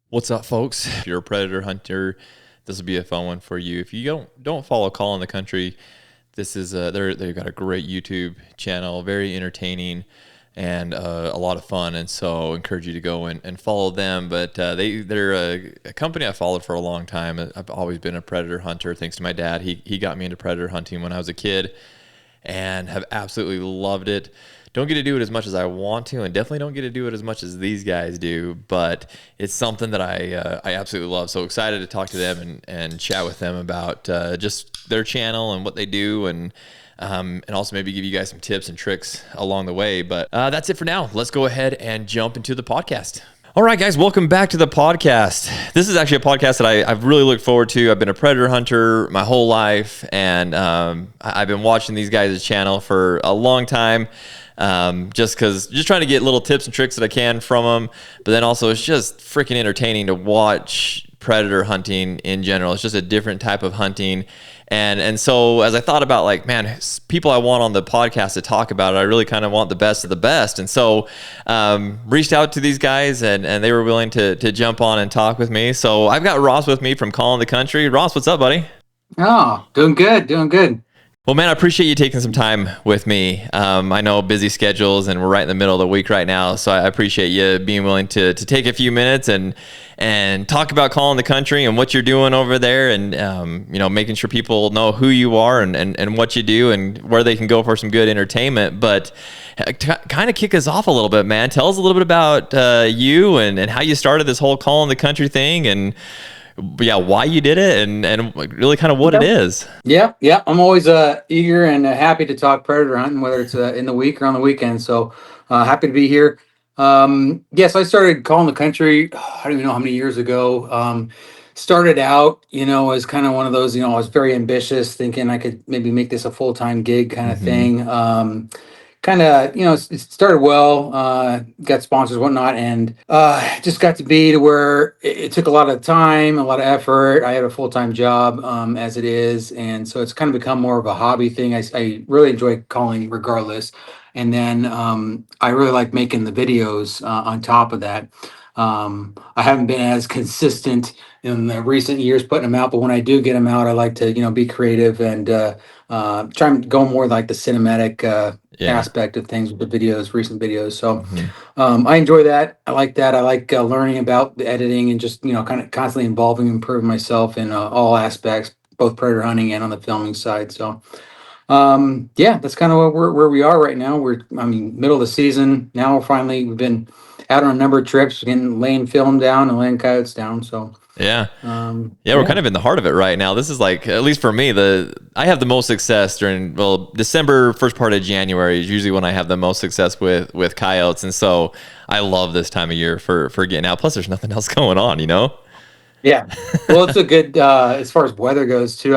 What's up, folks? If you're a predator hunter, this will be a fun one for you. If you don't follow Call in the Country, this is they've got a great YouTube channel, very entertaining and a lot of fun. And so I encourage you to go and follow them. But they're a company I followed for a long time. I've always been a predator hunter thanks to my dad. He got me into predator hunting when I was a kid and have absolutely loved it. Don't get to do it as much as I want to, and definitely don't get to do it as much as these guys do. But it's something that I absolutely love. So excited to talk to them and chat with them about just their channel and what they do, and also maybe give you guys some tips and tricks along the way. But that's it for now. Let's go ahead and jump into the podcast. All right, guys, welcome back to the podcast. This is actually a podcast that I've really looked forward to. I've been a predator hunter my whole life, and I've been watching these guys' channel for a long time. Just trying to get little tips and tricks that I can from them. But then also it's just freaking entertaining to watch predator hunting in general. It's just a different type of hunting. And so as I thought about like, man, people I want on the podcast to talk about it, I really kind of want the best of the best. And so reached out to these guys and they were willing to jump on and talk with me. So I've got Ross with me from Call in the Country. Ross, what's up, buddy? Oh, doing good, doing good. Well, man, I appreciate you taking some time with me. I know busy schedules, and we're right in the middle of the week right now, so I appreciate you being willing to take a few minutes and talk about Call in the Country and what you're doing over there, and making sure people know who you are and what you do and where they can go for some good entertainment. But kind of kick us off a little bit, man. Tell us a little bit about you and how you started this whole Call in the Country thing, and yeah, why you did it and really kind of what it is. Yeah. I'm always eager and happy to talk predator hunting, whether it's in the week or on the weekend. So happy to be here. Yes, I started Calling the Country. I don't even know how many years ago. Started out, as kind of one of those. I was very ambitious, thinking I could maybe make this a full-time gig kind of Mm-hmm. thing. Kind of, it started well, got sponsors, whatnot, and just got to be to where it took a lot of time, a lot of effort. I had a full-time job as it is, and so it's kind of become more of a hobby thing. I really enjoy calling regardless, and then I really like making the videos on top of that. I haven't been as consistent in the recent years putting them out, but when I do get them out, I like to be creative and try and go more like the cinematic Yeah. aspect of things with the videos, recent videos. So Mm-hmm. I enjoy that. I like that. I like learning about the editing and just kind of constantly involving, improving myself in all aspects, both predator hunting and on the filming side. So yeah, that's kind of where we are right now. Middle of the season now. We've been out on a number of trips, getting laying film down and laying coyotes down. So Yeah. Yeah, we're kind yeah. of in the heart of it right now. This is like, at least for me, I have the most success during, well, December, first part of January is usually when I have the most success with coyotes. And so I love this time of year for getting out. Plus there's nothing else going on, you know? Yeah. Well, it's a good as far as weather goes too.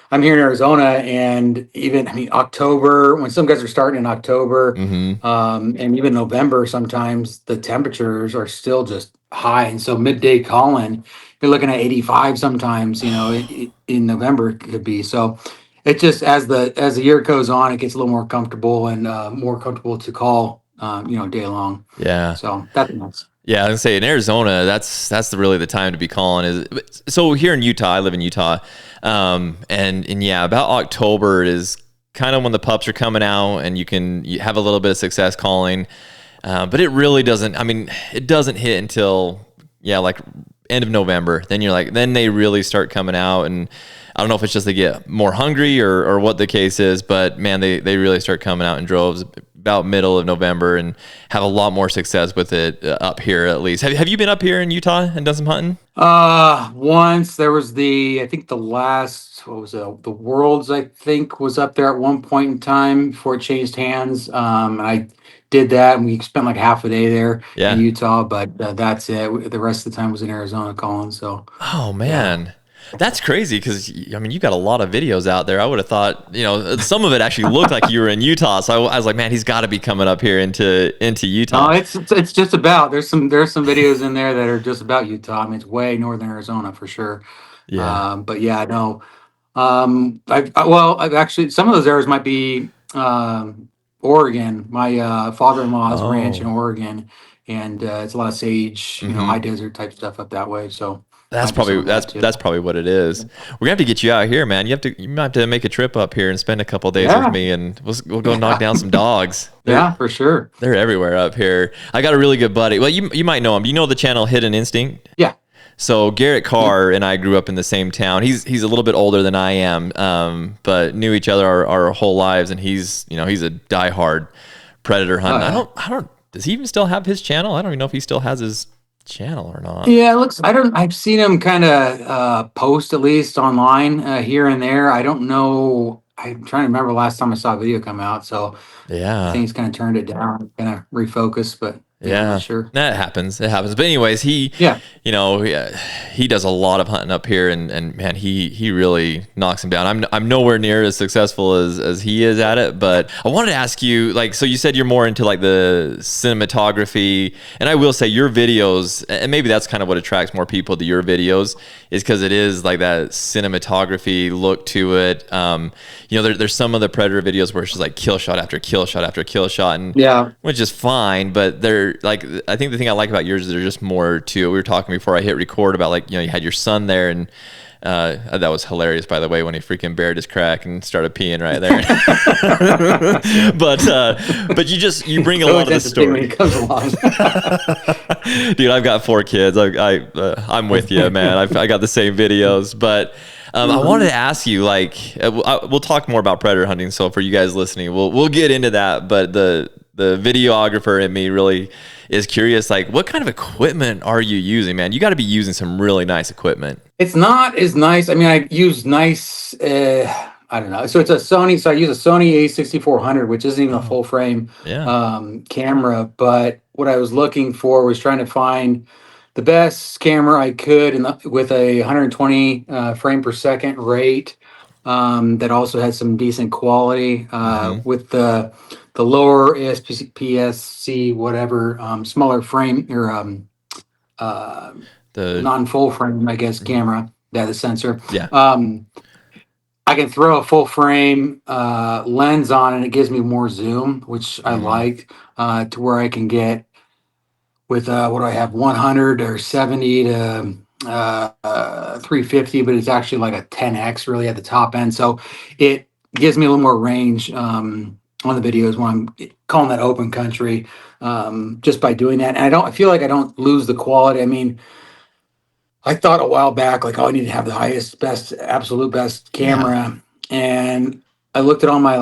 I'm here in Arizona, and even October, when some guys are starting in October, Mm-hmm. and even November, sometimes the temperatures are still just high. And so midday calling, you're looking at 85 sometimes, in November it could be. So it just as the year goes on, it gets a little more comfortable and more comfortable to call day long. Yeah. So that's nice. Yeah, I was gonna say in Arizona, that's really the time to be calling. So here in Utah, I live in Utah, and yeah, about October is kind of when the pups are coming out, and you have a little bit of success calling, but it really doesn't. I mean, it doesn't hit until yeah, like end of November. Then they really start coming out, and I don't know if it's just they get more hungry or what the case is, but man, they really start coming out in droves about middle of November and have a lot more success with it up here at least. Have you been up here in Utah and done some hunting? Once there was I think the last, what was it? The Worlds, I think, was up there at one point in time before it changed hands. And I did that, and we spent like half a day there in Yeah. Utah, but that's it. The rest of the time was in Arizona calling. So, Oh yeah. man. That's crazy because I mean you got a lot of videos out there. I would have thought some of it actually looked like you were in Utah. So I was like, man, he's got to be coming up here into No, Utah. it's just about there's some videos in there that are just about Utah. It's way northern Arizona for sure. Yeah. But yeah, no. I've actually some of those areas might be Oregon. My father-in-law's ranch in Oh. Oregon, and it's a lot of sage, high Hmm. desert type stuff up that way. So That's might be some probably of that too. that's probably what it is. We're gonna have to get you out here, man. You might have to make a trip up here and spend a couple days with Yeah, me, and we'll go knock yeah, down some dogs. yeah, for sure. They're everywhere up here. I got a really good buddy. Well, you might know him. You know the channel Hidden Instinct. Yeah, So Garrett yep. Carr and I grew up in the same town. He's a little bit older than I am, but knew each other our whole lives. And he's a diehard predator Oh hunting. yeah. I don't. Does he even still have his channel? I don't even know if he still has his channel or not. Yeah, it looks. I don't. I've seen him kind of post at least online here and there. I don't know. I'm trying to remember last time I saw a video come out. So I think Yeah. he's kind of turned it down, kind of refocused. But yeah, I'm not Yeah, sure. that happens. It happens. But anyways, Yeah. he does a lot of hunting up here, and man, he really knocks him down. I'm nowhere near as successful as he is at it. But I wanted to ask you, like, so you said you're more into like the cinematography, and I will say your videos, and maybe that's kind of what attracts more people to your videos, is because it is like that cinematography look to it. There's some of the Predator videos where it's just like kill shot after kill shot after kill shot, and Yeah. which is fine, but they're like, I think the thing I like about yours is there's just more to it. We were talking before I hit record about, like, you had your son there, and that was hilarious, by the way, when he freaking bared his crack and started peeing right there. But you bring a It's lot always of the interesting when he story. comes along. Dude, I've got 4 kids. I'm with you, man. I got the same videos, but I wanted Mhm. to ask you, like, we'll talk more about predator hunting. So for you guys listening, we'll get into that. But the videographer in me really is curious. Like, what kind of equipment are you using, man? You got to be using some really nice equipment. It's not as nice. I mean, I use nice. I don't know. So it's a Sony. So I use a Sony A6400, which isn't even a Oh, full frame yeah. camera. But what I was looking for was trying to find the best camera I could, with a 120 frame per second rate, that also had some decent quality, Hmm. with the lower ASPC whatever, smaller frame, or uh, The non-full frame, I guess, mhm. camera. Yeah, the sensor. Yeah. Um, I can throw a full frame lens on, and it gives me more zoom, which I Hmm. like, to where I can get with what do I have, 100 or 70 to 350, but it's actually like a 10x really at the top end. So it gives me a little more range on the videos when I'm calling that open country, just by doing that. And I feel like I don't lose the quality. I mean, I thought a while back, like, oh, I need to have the highest, best, absolute best Yeah. camera. And I looked at all my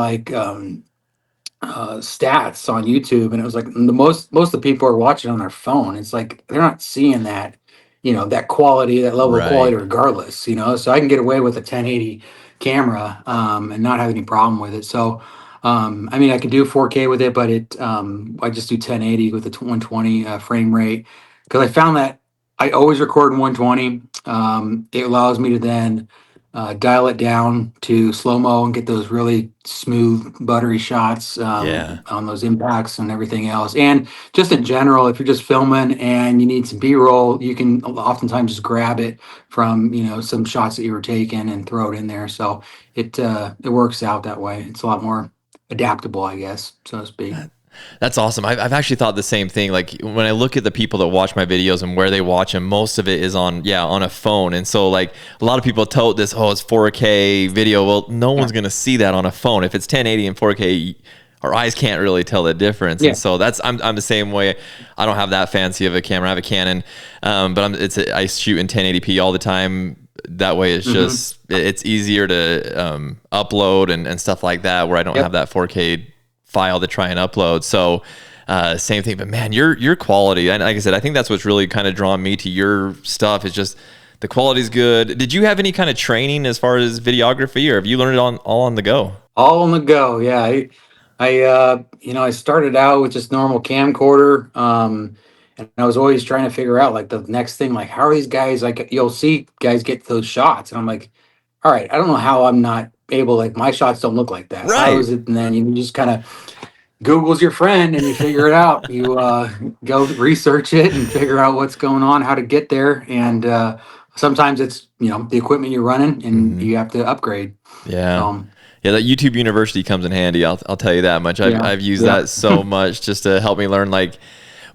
stats on YouTube, and it was like most of the people are watching on their phone. It's like they're not seeing that, that quality, that level of quality, Right. regardless. So I can get away with a 1080 camera, and not have any problem with it. So, I mean, I can do 4K with it, but I just do 1080 with a 120 frame rate, because I found that I always record in 120. It allows me to then dial it down to slow mo and get those really smooth, buttery shots, Yeah. on those impacts and everything else. And just in general, if you're just filming and you need some B roll, you can oftentimes just grab it from some shots that you were taking and throw it in there. So it works out that way. It's a lot more adaptable, I guess, so to speak. That's awesome. I've actually thought the same thing. Like, when I look at the people that watch my videos and where they watch them, most of it is on a phone. And so, like, a lot of people told this, oh, it's 4K video. Well, no Yeah. one's going to see that on a phone. If it's 1080 and 4K, our eyes can't really tell the difference. And Yeah. so I'm the same way. I don't have that fancy of a camera. I have a Canon, but I shoot in 1080p all the time. That way Hmm. it's easier to upload and stuff like that, where I don't have Yep. that 4K file to try and upload. So same thing. But man, your quality, and like I said, I think that's what's really kind of drawn me to your stuff, is just the quality's good. Did you have any kind of training as far as videography, or have you learned it all on the go? All on the go. Yeah. I started out with just normal camcorder. And I was always trying to figure out, like, the next thing, like, how are these guys, like, you'll see guys get those shots. And I'm like, all right, I don't know how I'm not able, like, my shots don't look like that. How Right. is it? And then you just kind of Google's your friend, and you figure it out. You go research it and figure out what's going on, how to get there. And sometimes it's, the equipment you're running, and Hmm. you have to upgrade. Yeah. So, Yeah, that YouTube University comes in handy. I'll tell you that much. Yeah. I've used Yeah. that so much just to help me learn like,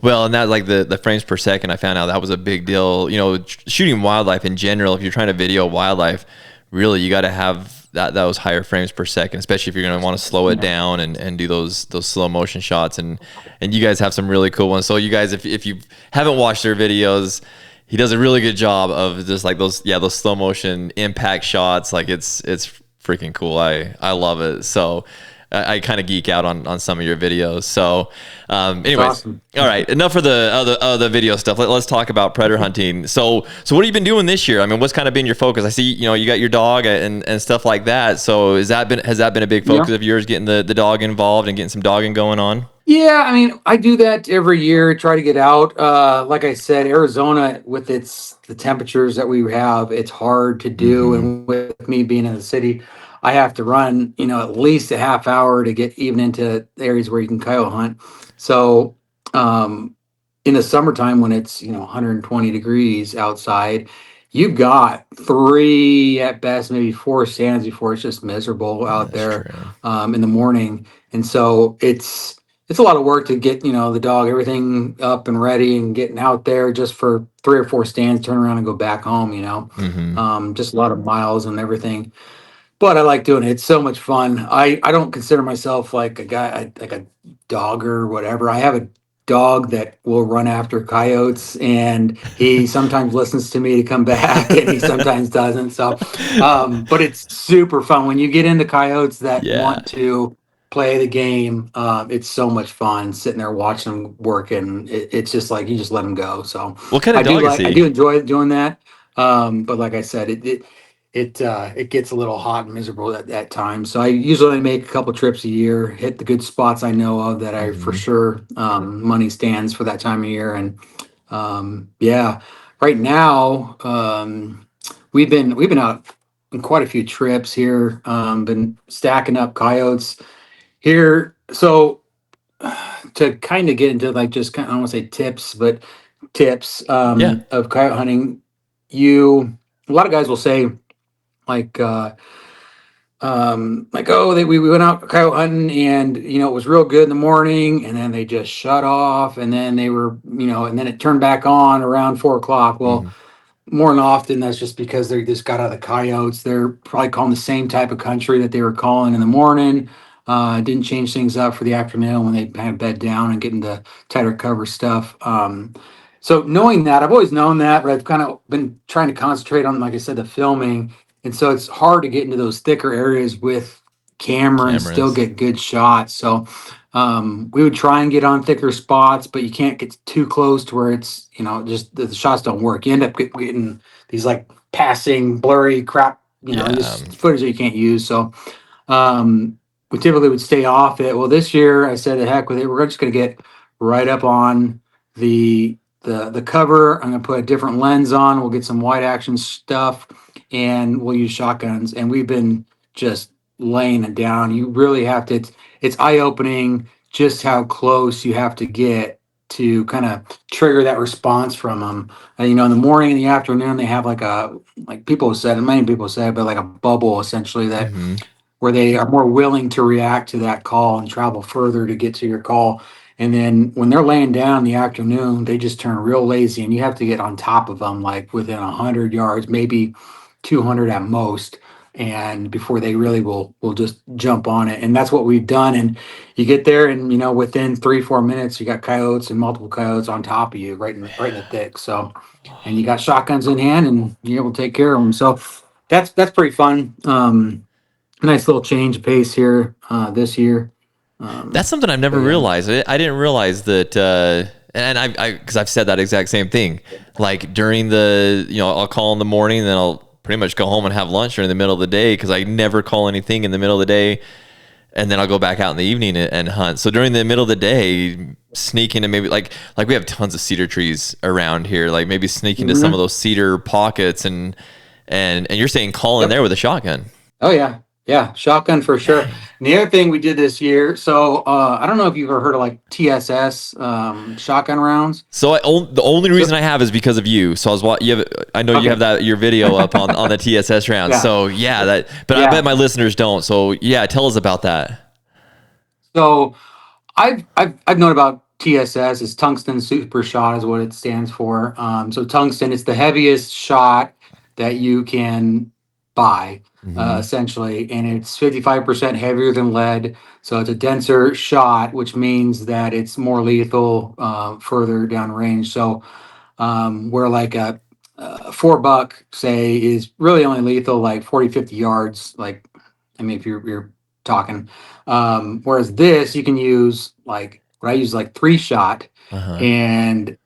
well, and that like the frames per second. I found out that was a big deal. You know, shooting wildlife in general. If you're trying to video wildlife, really you got to have those higher frames per second, especially if you're going to want to slow it Yeah. down and do those slow motion shots. And you guys have some really cool ones. So you guys, if you haven't watched their videos, he does a really good job of just like those slow motion impact shots. Like it's freaking cool. I love it. So I kind of geek out on some of your videos. So, It's anyways, awesome. all right, enough of the other video stuff. Let's talk about predator hunting. So what have you been doing this year? I mean, what's kind of been your focus? I see, you got your dog and stuff like that. So has that been a big Yeah. focus of yours, getting the dog involved and getting some dogging going on? Yeah, I mean, I do that every year, try to get out. Like I said, Arizona with the temperatures that we have, it's hard to do. Mm-hmm. And with me being in the city, I have to run, at least a half hour to get even into areas where you can coyote hunt. So, in the summertime when it's, 120 degrees outside, you've got three at best, maybe four stands before it's just miserable out That's there, true. in the morning. And so it's a lot of work to get the dog everything up and ready and getting out there just for three or four stands, turn around and go back home. Mm-hmm. Just a lot of miles and everything. But I like doing it. It's so much fun. I don't consider myself like a guy like a dogger or whatever. I have a dog that will run after coyotes, and he sometimes listens to me to come back, and he sometimes doesn't. So, but it's super fun when you get into coyotes that Yeah. want to play the game. It's so much fun sitting there watching them work, and it's just like you just let them go. So, What kind of dog is I he? do enjoy doing that. But like I said, it gets a little hot and miserable at times. So I usually make a couple trips a year, hit the good spots I know of that I for Mm-hmm. sure money stands for that time of year. And yeah, right now we've been out on quite a few trips here. Been stacking up coyotes here. So to kind of get into like just kind of, I don't want to say tips, but tips Yeah. of coyote hunting, you a lot of guys will say like oh we went out coyote hunting and it was real good in the morning and then they just shut off and then they were and then it turned back on around 4 o'clock. Well, Mm-hmm. more than often that's just because they just got out of the coyotes. They're probably calling the same type of country that they were calling in the morning. Didn't change things up for the afternoon when they kind of bed down and get into tighter cover stuff. So knowing that, I've always known that, but I've kind of been trying to concentrate on, like I said, the filming. And so it's hard to get into those thicker areas with camera and still Cameras. get good shots. So we would try and get on thicker spots, but you can't get too close to where it's, just the shots don't work. You end up getting these like passing, blurry crap, Yeah. just footage that you can't use. So we typically would stay off it. Well, this year I said, the heck with it. We're just going to get right up on the cover. I'm going to put a different lens on. We'll get some wide action stuff, and we'll use shotguns. And we've been just laying it down. You really have to. It's eye opening just how close you have to get to kind of trigger that response from them. And, in the morning and the afternoon, they have like people have said, and many people say, but like a bubble essentially that Mm-hmm. where they are more willing to react to that call and travel further to get to your call. And then when they're laying down in the afternoon, they just turn real lazy, and you have to get on top of them like within 100 yards, maybe 200 at most, and before they really will just jump on it. And that's what we've done. And you get there, and within 3-4 minutes, you got coyotes and multiple coyotes on top of you, right in the thick. So, and you got shotguns in hand, and you're able to take care of them. So that's pretty fun. Nice little change of pace here this year. That's something I've But never yeah, realized. I didn't realize that, and because I've said that exact same thing. Like during I'll call in the morning, and then I'll pretty much go home and have lunch during the middle of the day because I never call anything in the middle of the day, and then I'll go back out in the evening and hunt. So during the middle of the day, sneak into maybe like we have tons of cedar trees around here. Like maybe sneak into some of Mhm. those cedar pockets and you're saying call in Yep. there with a shotgun. Oh yeah, Yeah, shotgun for sure. Dang. And the other thing we did this year, so I don't know if you've ever heard of like TSS shotgun rounds. So the only So reason I have is because of you. So I was you have, I know you have okay, that your video up on the TSS round. yeah, So yeah, that. But I bet yeah. my listeners don't. So yeah, tell us about that. So I've known about TSS. It's tungsten super shot is what it stands for. So tungsten is the heaviest shot that you can buy, Hmm. essentially, and it's 55% heavier than lead. So it's a denser shot, which means that it's more lethal further down range. So where like a $4 say is really only lethal like 40, 50 yards. Like, I mean, if you're talking, whereas this you can use like what I use like 3 shot, Uh huh. and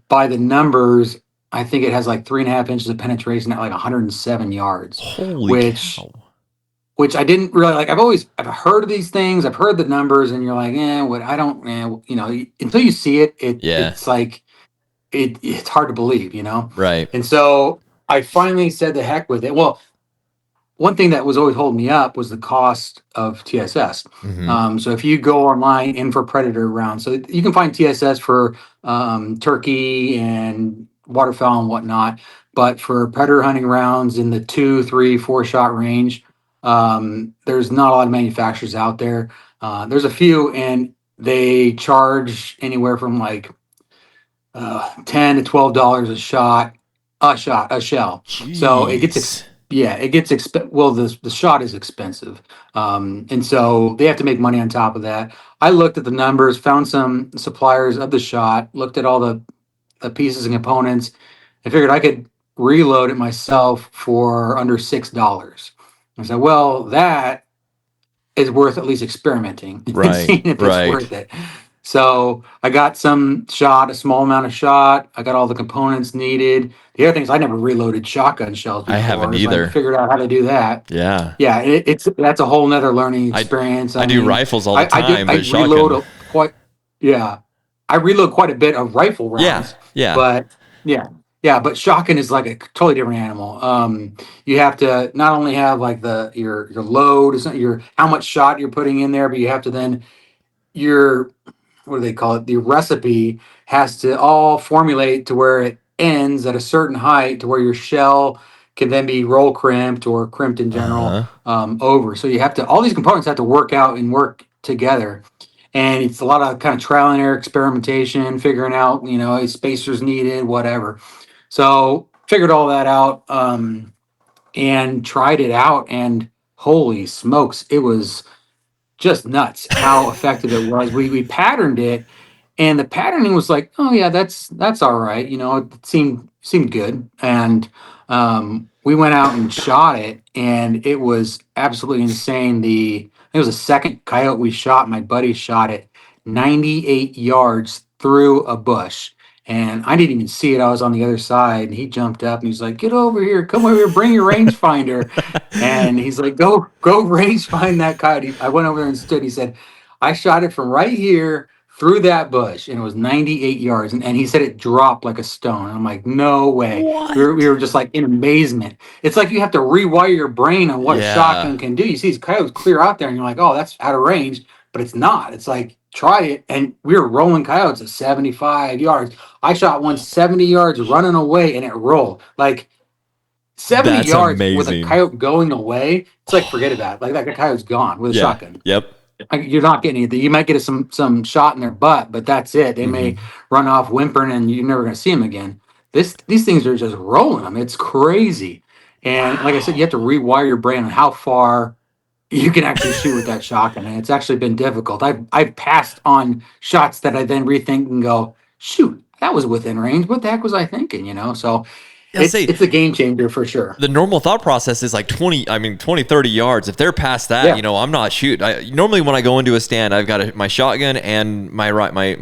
by the numbers, I think it has like 3.5 inches of penetration at like 107 yards, Holy which cow. I didn't really like. I've heard of these things, I've heard the numbers, and you're like, what I don't, until you see it, Yeah. it's like it's hard to believe, you know? Right. And so I finally said the heck with it. Well, one thing that was always holding me up was the cost of TSS. Hmm. So if you go online in for predator rounds, so you can find TSS for turkey and waterfowl and whatnot, but for predator hunting rounds in the 2, 3, 4 shot range, there's not a lot of manufacturers out there. There's a few, and they charge anywhere from like $10 to $12 a shell. So it gets Jeez. yeah, it gets well, the shot is expensive, and so they have to make money on top of that. I looked at the numbers, found some suppliers of the shot, looked at all the pieces and components, and figured I could reload it myself for under $6. I said, well, that is worth at least experimenting and Right. seeing if it's Right. worth it. So I got some shot, a small amount of shot. I got all the components needed. The other thing is I never reloaded shotgun shells I haven't before, so I either. figured out how to do that. Yeah. Yeah, it's that's a whole nother learning I experience. I I do mean, rifles all the time, I but reload shotgun. quite yeah, I reload quite a bit of rifle Yeah. rounds, Yeah. but yeah, yeah, but shotgun is like a totally different animal. You have to not only have like your load, it's not your how much shot you're putting in there, but you have to then your what do they call it? The recipe has to all formulate to where it ends at a certain height to where your shell can then be roll crimped or crimped in Uh general huh. over. So you have to all these components have to work out and work together. And it's a lot of kind of trial and error experimentation, figuring out, spacers needed, whatever. So figured all that out and tried it out. And holy smokes, it was just nuts how effective it was. We patterned it, and the patterning was like, oh yeah, that's all right. It seemed good, and we went out and shot it, and it was absolutely insane. It was the second coyote we shot. My buddy shot it 98 yards through a bush. And I didn't even see it. I was on the other side, and he jumped up and he's like, "Get over here! Come over here! Bring your rangefinder!" And he's like, go range find that coyote. I went over there and stood. He said, I shot it from right here through that bush, and it was 98 yards. And he said it dropped like a stone. And I'm like, no way. We What? were just like in amazement. It's like you have to rewire your brain on what a Yeah. shotgun can do. You see these coyotes clear out there, and you're like, oh, that's out of range, but it's not. It's like try it. And we were rolling coyotes at 75 yards. I shot one 70 yards running away, and it rolled like 70 That's yards with a amazing. coyote going away. It's like forget about it. Like that coyote's gone with a Yeah. shotgun. Yep. Like, you're not getting anything. You might get some shot in their butt, but that's it. They may Hmm. run off whimpering, and you're never going to see them again. These things are just rolling them. It's crazy. And like I said, you have to Wow. rewire your brain on how far you can actually shoot with that shotgun, and it's actually been difficult. I've passed on shots that I then rethink and go, shoot, that was within range. What the heck was I thinking? So I'll say it's a game changer for sure. the normal thought process is like 20, I mean, 20, 30 yards. If they're past that, Yeah. I'm not shooting. Normally when I go into a stand, I've got my shotgun and my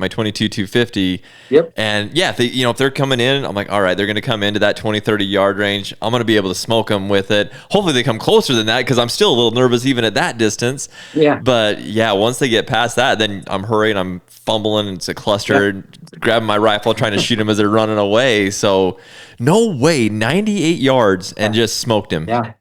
22 250. Yep. And yeah, if they're coming in, I'm like, all right, they're going to come into that 20, 30 yard range. I'm going to be able to smoke them with it. Hopefully they come closer than that, because I'm still a little nervous even at that distance. Yeah. But yeah, once they get past that, then I'm hurrying, I'm fumbling, it's a Yeah. cluster, grabbing my rifle, trying to shoot them as they're running away. So no way, 98 yards and Yeah. just smoked him. Yeah.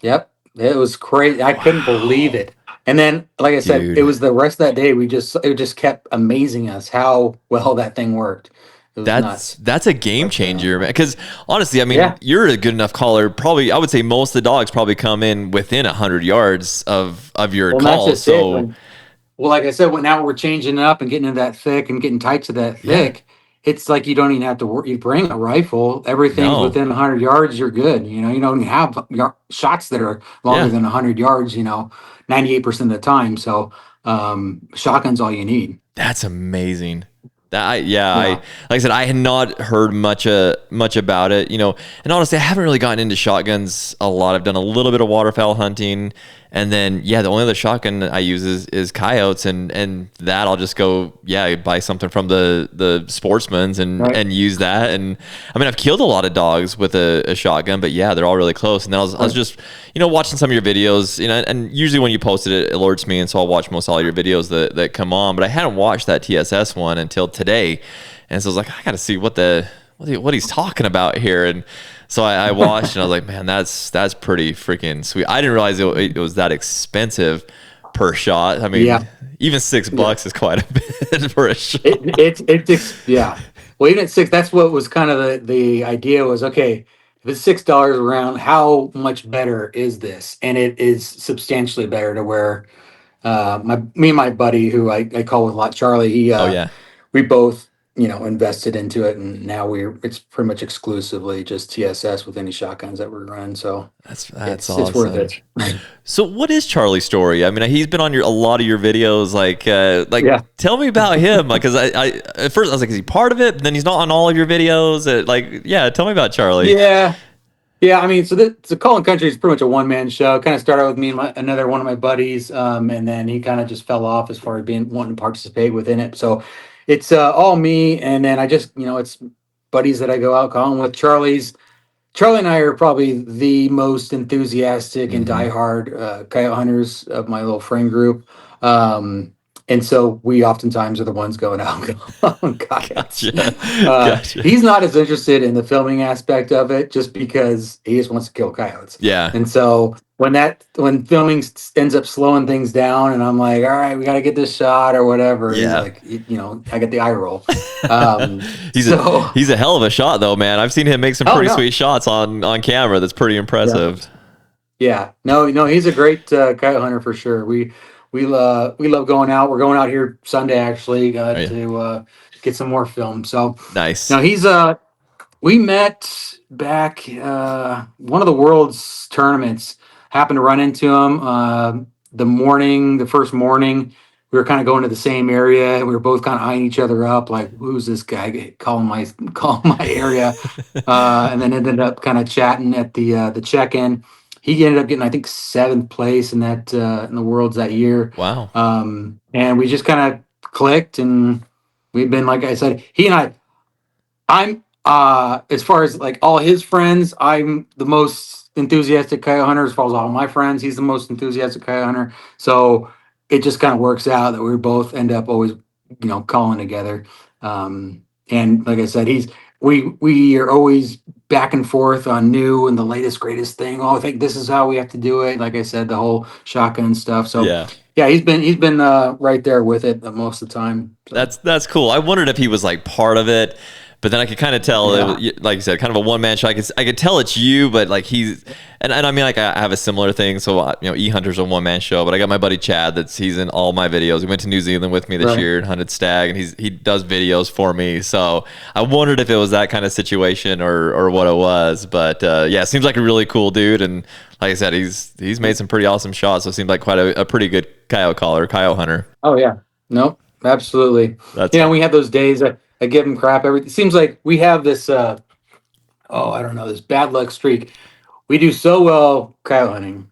Yep. It was crazy. I couldn't believe Wow, it. And then, like I said, it dude. was the rest of that day. It just kept amazing us how well that thing worked. It was nuts. That's a game But changer, man. Because honestly, I mean, yeah, you're a good enough caller. Probably, I would say most of the dogs probably come in within 100 yards of your well, not call. just it. So Well, like I said, when now we're changing it up and getting into that thick and getting tight to that yeah, thick, it's like you don't even have to worry. You bring a rifle, everything's no, within 100 yards, you're good. You don't even have shots that are longer yeah. than 100 yards, 98% of the time. So, shotgun's all you need. That's amazing. That I Yeah. like I said, I had not heard much about it, and honestly, I haven't really gotten into shotguns a lot. I've done a little bit of waterfowl hunting, and then yeah, the only other shotgun I use is coyotes, and that I'll just go buy something from the sportsman's Right. and use that. And I mean, I've killed a lot of dogs with a shotgun, but yeah, they're all really close. And then I was Right. just watching some of your videos, and usually when you post it, it alerts me, and so I'll watch most all your videos that come on. But I hadn't watched that TSS one until today, and so I was like, I got to see what he's talking about here. And so I watched, and I was like, man, that's pretty freaking sweet. I didn't realize it was that expensive per shot. I Yeah. mean, even six Yeah. bucks is quite a bit for a shot. Yeah. Well, even at six, that's what was kind of the idea was, okay, if it's $6 around, how much better is this? And it is substantially better to where me and my buddy who I call with a lot, Charlie, Oh yeah, we both, invested into it, and now it's pretty much exclusively just TSS with any shotguns that we're running. So that's it's worth awesome. it. So what is Charlie's story? I mean, he's been on a lot of your videos. Like Yeah. tell me about him. Like, cause I at first I was like, is he part of it? But then he's not on all of your videos. Yeah, tell me about Charlie. Yeah. Yeah, I mean, so Calling Country is pretty much a one man show. Kind of started with me and another one of my buddies, and then he kind of just fell off as far as being wanting to participate within it. So it's all me, and then I just it's buddies that I go out calling with. Charlie and I are probably the most enthusiastic and Mm-hmm. diehard coyote hunters of my little friend group. Um, and so we oftentimes are the ones going out on coyotes. Gotcha. Gotcha. He's not as interested in the filming aspect of it just because he just wants to kill coyotes. Yeah. And so when filming ends up slowing things down and I'm like, all right, we got to get this shot or whatever, he's Yeah. like, I get the eye roll. Um, he's a so, he's a hell of a shot though, man. I've seen him make some oh pretty no. sweet shots on camera. That's pretty Yeah. impressive. Yeah, no, no, he's a great coyote hunter for sure. We love going out. We're going out here Sunday actually Oh yeah. to get some more film. So Nice. now he's we met back one of the world's tournaments. Happened to run into him the first morning. We were kind of going to the same area. We were both kind of eyeing each other up, like who's this guy calling my area? And then ended up kind of chatting at the check-in. He ended up getting, I think, seventh place in that in the worlds that year, Wow. and we just kind of clicked, and we've been, like I said, he and I'm as far as like all his friends, I'm the most enthusiastic coyote hunter as far as all my friends. He's the most enthusiastic coyote hunter. So it just kind of works out that we both end up always, calling together. And like I said, we are always back and forth on new and the latest greatest thing. Oh, I think this is how we have to do it. Like I said, the whole shotgun stuff. So Yeah. yeah, he's been right there with it most of the time. So That's cool. I wondered if he was like part of it, but then I could kind of tell it yeah, was, like you said, kind of a one man show. I could tell it's you, but like and I mean like I have a similar thing. So E Hunter's a one man show, but I got my buddy Chad he's in all my videos. He went to New Zealand with me this right. year and hunted stag, and he does videos for me. So I wondered if it was that kind of situation or what it was. But yeah, seems like a really cool dude, and like I said, he's made some pretty awesome shots. So it seemed like quite a pretty good coyote hunter. Oh yeah. Nope. Absolutely. That's We have those days. I give him crap. It seems like we have this. I don't know, this bad luck streak. We do so well coyote hunting,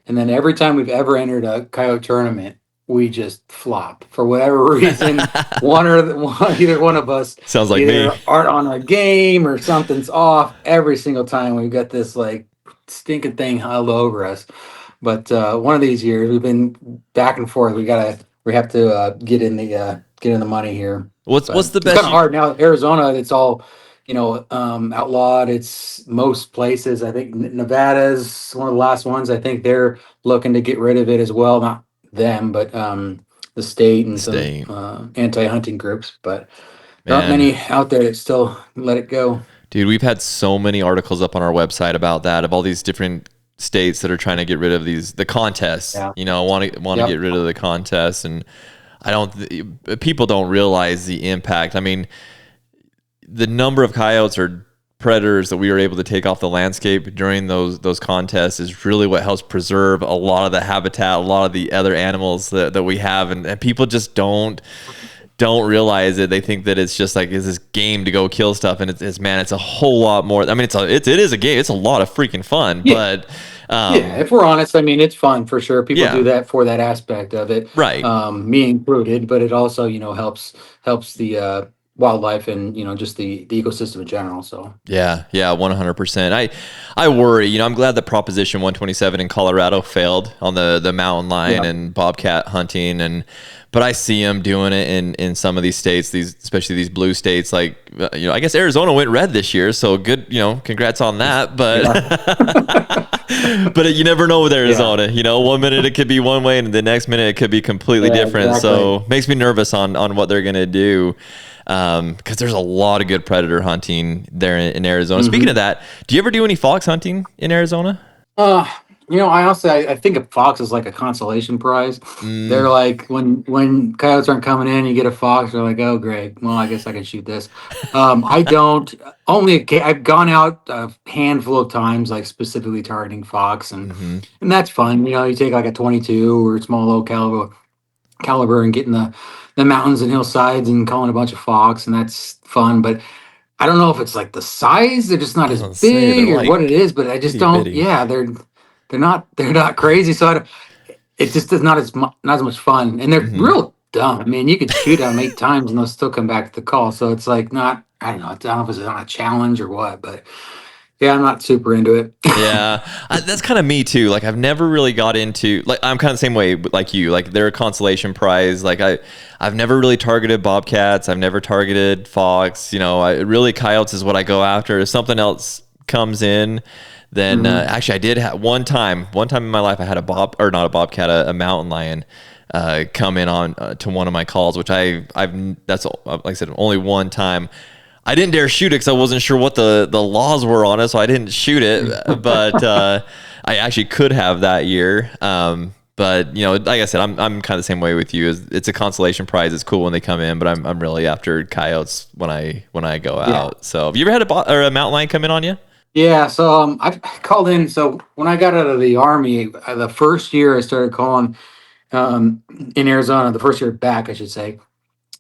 and then every time we've ever entered a coyote tournament, we just flop for whatever reason. Either one of us sounds like me. either aren't on our game or something's off. Every single time we've got this like stinking thing held over us. But one of these years we've been back and forth. We have to get in the money here. What's But the it's kind best of you? hard now. Arizona, it's all. outlawed. It's most places. I think Nevada's one of the last ones. I think they're looking to get rid of it as well. Not them, but the state The and some state, anti-hunting groups. But there aren't man. many out there that still let it go. Dude, we've had so many articles up on our website about that, of all these different states that are trying to get rid of the contests. Yeah. Want to get Yep. rid of the contests, and I don't. People don't realize the impact. I mean, the number of coyotes or predators that we were able to take off the landscape during those contests is really what helps preserve a lot of the habitat, a lot of the other animals that we have, and people just don't realize it. They think that it's just like is this game to go kill stuff, and it's man, it's a whole lot more. I mean, it is a game. It's a lot of freaking fun, Yeah. but Yeah. If we're honest, I mean, it's fun for sure. People do yeah, that for that aspect of it, right. me included. But it also, helps the wildlife and just the ecosystem in general. So Yeah, yeah, 100%. I worry. I'm glad that Proposition 127 in Colorado failed on the mountain lion yeah, and bobcat hunting, but I see them doing it in some of these states, especially these blue states. Like I guess Arizona went red this year, so good. Congrats on that. But yeah, but you never know with yeah, Arizona. 1 minute it could be one way, and the next minute it could be completely yeah, different. exactly. So makes me nervous on what they're gonna do. Because there's a lot of good predator hunting there in Arizona. Speaking of Hmm. that, do you ever do any fox hunting in Arizona? Uh, I honestly, I think a fox is like a consolation prize. Mm, They're like when coyotes aren't coming in, you get a fox. They're like, oh great, well I guess I can shoot this. I don't. I've gone out a handful of times, like specifically targeting fox, and hmm. that's fun. You take like a 22 or small low caliber and get in the mountains and hillsides and calling a bunch of fox, and that's fun. But I don't know if it's like the size; they're just I not was as gonna say they're big, or what it like is. But I just itty don't. bitty. Yeah, they're not crazy. So it just is not as much fun, and they're Hmm. real dumb. I mean, you could shoot them 8 times and they'll still come back to the call. So it's like not. I don't know. I don't know if it's on a challenge or what, but yeah, I'm not super into it. Yeah, that's kind of me too. Like I've never really got into like I'm kind of the same way like you. Like they're a consolation prize. Like I've never really targeted bobcats. I've never targeted fox. Really coyotes is what I go after. If something else comes in, then Hmm. actually I did have one time in my life I had a bob or not a bobcat, a mountain lion. Come in on to one of my calls, which I've that's like I said only one time. I didn't dare shoot it because I wasn't sure what the laws were on it, so I didn't shoot it. But I actually could have that year. But like I said, I'm kind of the same way with you. It's a consolation prize. It's cool when they come in, but I'm really after coyotes when I go Yeah. out. So have you ever had or a mountain lion come in on you? Yeah, so I've called in. So when I got out of the army, the first year I started calling um, in Arizona, the first year back, I should say,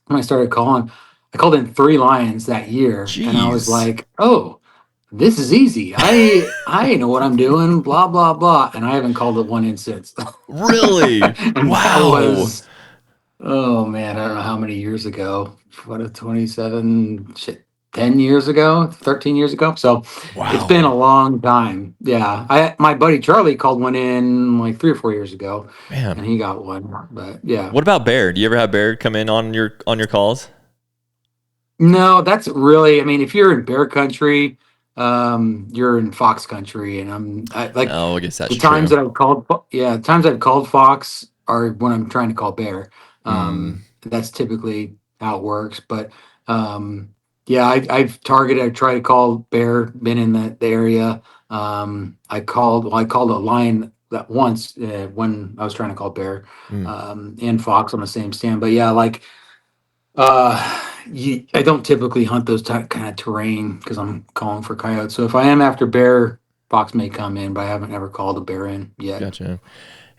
when I started calling, I called in 3 lions that year, and I was Jeez, like, "Oh, this is easy. I know what I'm doing." Blah blah blah, and I haven't called it one in since. really? And that Wow. was, oh man, I don't know how many years ago. What a 27 shit, 10 years ago, 13 years ago. So it's been a Wow, long time. Yeah. My buddy Charlie called one in like 3 or 4 years ago, man. and he got one. But yeah. What about bear? Do you ever have bear come in on your calls? No, that's really, I mean, if you're in bear country, you're in fox country, and I like Oh, I guess that's the times true. that I've called, yeah, the times I've called fox are when I'm trying to call bear. Mm, That's typically how it works. But yeah, I've tried to call bear, been in the area. I called a lion that once when I was trying to call bear, mm. and fox on the same stand. But yeah, like I don't typically hunt those kind of terrain because I'm calling for coyotes. So if I am after bear, fox may come in, but I haven't ever called a bear in yet. Gotcha.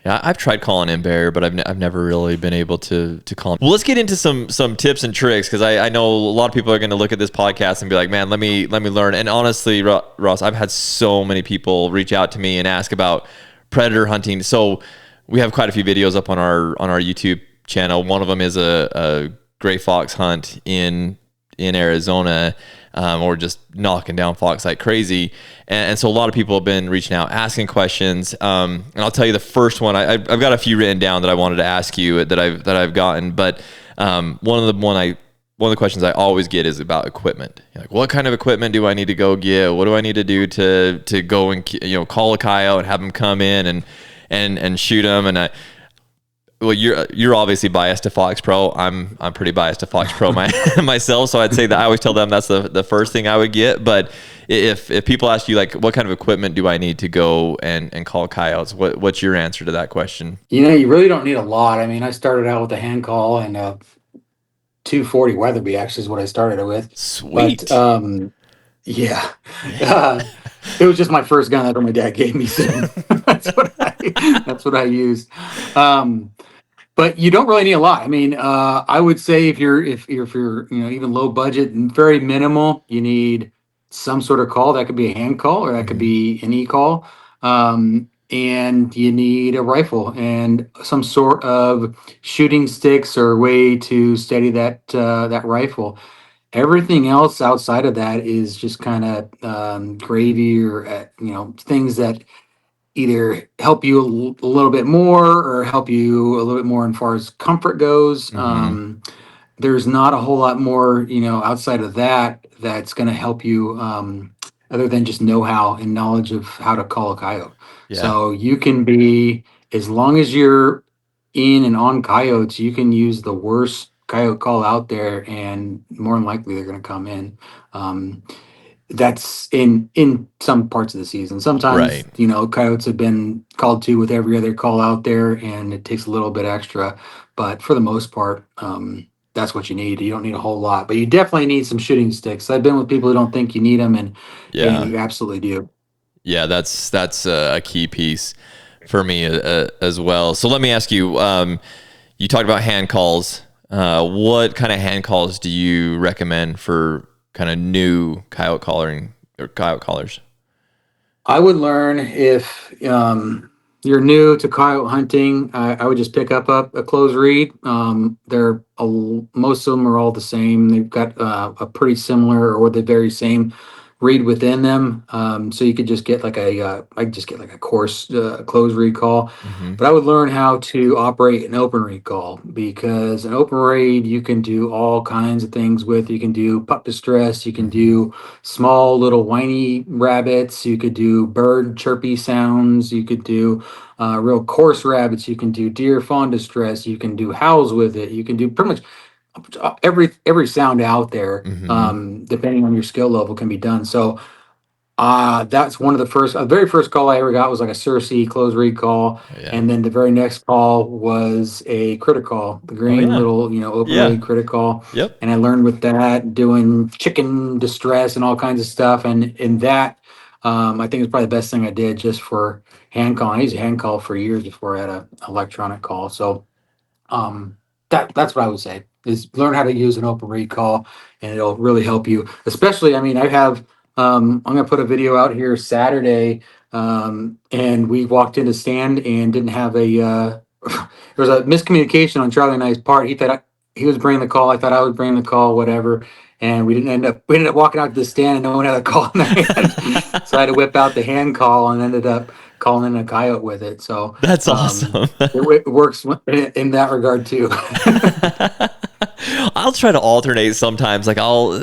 Yeah, I've tried calling in bear, but I've never really been able to call him. Well, let's get into some tips and tricks because I know a lot of people are going to look at this podcast and be like, man, let me learn. And honestly, Ross, I've had so many people reach out to me and ask about predator hunting. So we have quite a few videos up on our YouTube channel. One of them is a gray fox hunt in Arizona, or just knocking down fox like crazy. And so a lot of people have been reaching out, asking questions. And I'll tell you the first one. I've got a few written down that I wanted to ask you that I've gotten, but one one of the questions I always get is about equipment. Like, what kind of equipment do I need to go get? What do I need to do to go and call a coyote and have them come in and shoot them? And well, you're obviously biased to Fox Pro. I'm pretty biased to Fox Pro myself. So I'd say that I always tell them that's the first thing I would get. But if people ask you like, what kind of equipment do I need to go and call coyotes? What's your answer to that question? You really don't need a lot. I mean, I started out with a hand call and 240 Weatherby actually is what I started with. But Sweet. yeah, uh, it was just my first gun that my dad gave me, so that's what I used. Um, but you don't really need a lot. I mean, I would say if you're even low budget and very minimal, you need some sort of call. That could be a hand call or that could Hmm. be an e-call. And you need a rifle and some sort of shooting sticks or way to steady that rifle. Everything else outside of that is just kind of gravy or things that either help you a little bit more or help you a little bit more as far as comfort goes. Hmm. There's not a whole lot more, outside of that that's going to help you other than just know-how and knowledge of how to call a coyote. Yeah. So you can be, as long as you're in and on coyotes, you can use the worst coyote call out there, and more than likely they're going to come in. Um, that's in some parts of the season. Right. Sometimes, coyotes have been called to with every other call out there, and it takes a little bit extra. But for the most part, that's what you need. You don't need a whole lot, but you definitely need some shooting sticks. I've been with people who don't think you need them, and Yeah. you absolutely do. Yeah. That's a key piece for me as well. So let me ask you. You talked about hand calls. What kind of hand calls do you recommend for kind of new coyote collaring or coyote callers? I would learn if you're new to coyote hunting. I would just pick up a closed reed. Most of them are all the same. They've got a pretty similar or the very same reed within them. So you could just get I could just get like a coarse closed reed call. Hmm. But I would learn how to operate an open reed call because an open reed you can do all kinds of things with. You can do pup distress. You can Hmm. do small little whiny rabbits. You could do bird chirpy sounds. You could do real coarse rabbits. You can do deer fawn distress. You can do howls with it. You can do pretty much every sound out there, Hmm. depending on your skill level, can be done. So that's one of the very first call I ever got was like a Cersei close read call. Yeah. And then the very next call was a critic call, the Oh green yeah. little, open Yeah. read critic call. Yep. And I learned with that doing chicken distress and all kinds of stuff. And in that, I think it's probably the best thing I did just for hand calling. I used a hand call for years before I had an electronic call. So um, that's what I would say is learn how to use an open read call, and it'll really help you. Especially, I mean, I have. I'm gonna put a video out here Saturday, and we walked in the stand and didn't have a. There was a miscommunication on Charlie and I's part. He was bringing the call. I thought I was bringing the call. Whatever. And we ended up walking out to the stand and no one had a call in their hand. So I had to whip out the hand call and ended up calling in a coyote with it. So That's awesome. it works in that regard too. I'll try to alternate sometimes. Like well,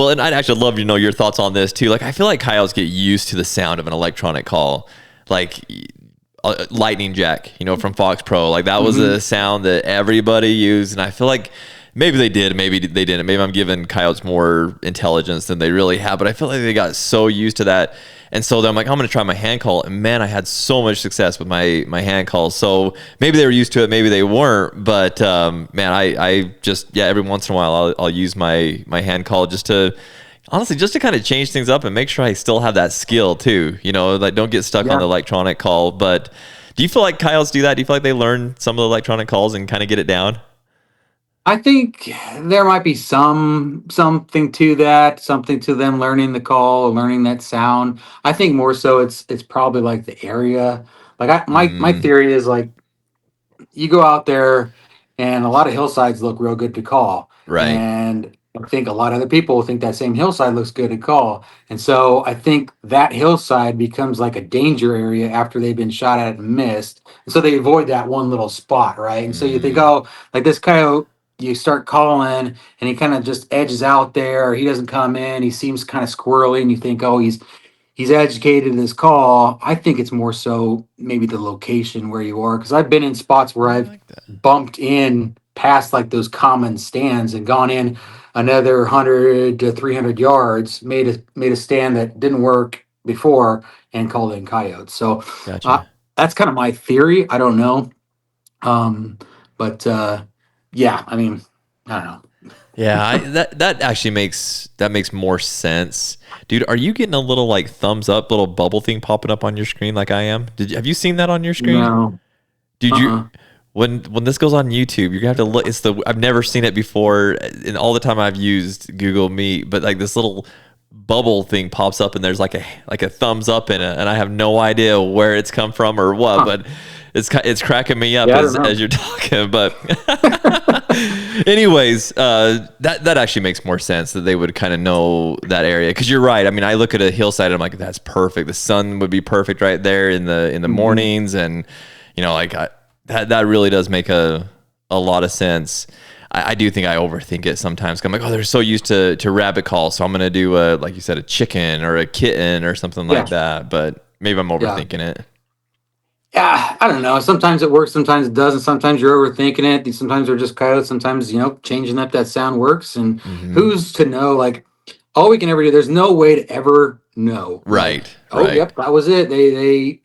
and I'd actually love to know your thoughts on this too. Like, I feel like coyotes get used to the sound of an electronic call, like lightning jack, from Fox Pro. Like that was a Hmm. sound that everybody used, and I feel like maybe they did, maybe they didn't. Maybe I'm giving coyotes more intelligence than they really have, but I feel like they got so used to that. And so then I'm like, I'm gonna try my hand call, and man, I had so much success with my hand calls. So maybe they were used to it, maybe they weren't. But man, I just every once in a while I'll use my hand call just to honestly just to kind of change things up and make sure I still have that skill too. Like don't get stuck on the Yeah. electronic call. But do you feel like coyotes do that? Do you feel like they learn some of the electronic calls and kind of get it down? I think there might be something to that, something to them learning the call, learning that sound. I think more so it's probably like the area. Like my Mm, theory is like you go out there and a lot of hillsides look real good to call. right. And I think a lot of other people think that same hillside looks good to call. And so I think that hillside becomes like a danger area after they've been shot at and missed. And so they avoid that one little spot, right? And so you think, Mm, oh, like this coyote, you start calling and he kind of just edges out there. He doesn't come in. He seems kind of squirrely, and you think, oh, he's educated in his call. I think it's more so maybe the location where you are, because I've been in spots where Oh, I I've like that. bumped in past like those common stands and gone in another 100 to 300 yards, made a stand that didn't work before, and called in coyotes. So uh, Gotcha. that's kind of my theory. I don't know, um, but yeah, I mean, I don't know. Yeah, that actually makes more sense, dude. Are you getting a little like thumbs up, little bubble thing popping up on your screen like I am? Have you seen that on your screen? No. Did you Uh-uh. when this goes on YouTube, you're gonna have to look. I've never seen it before in all the time I've used Google Meet, but like this little bubble thing pops up and there's like a thumbs up in it, and I have no idea where it's come from or what, Huh. but it's cracking me up Yeah, I don't as know. you're talking. But anyways, that actually makes more sense that they would kind of know that area, because you're right. I mean, I look at a hillside and I'm like, that's perfect. The sun would be perfect right there in the Mhm. mornings, and like that really does make a lot of sense. I do think I overthink it sometimes. 'Cause I'm like, oh, they're so used to rabbit calls, so I'm gonna do like you said, a chicken or a kitten or something Yeah, like that. But maybe I'm yeah. overthinking it. Yeah, I don't know. Sometimes it works, sometimes it doesn't. Sometimes you're overthinking it. Sometimes they're just coyotes. Sometimes, changing up that sound works. And Hmm. who's to know? Like, all we can ever do, there's no way to ever know. Like, Right, oh, right, yep, that was it.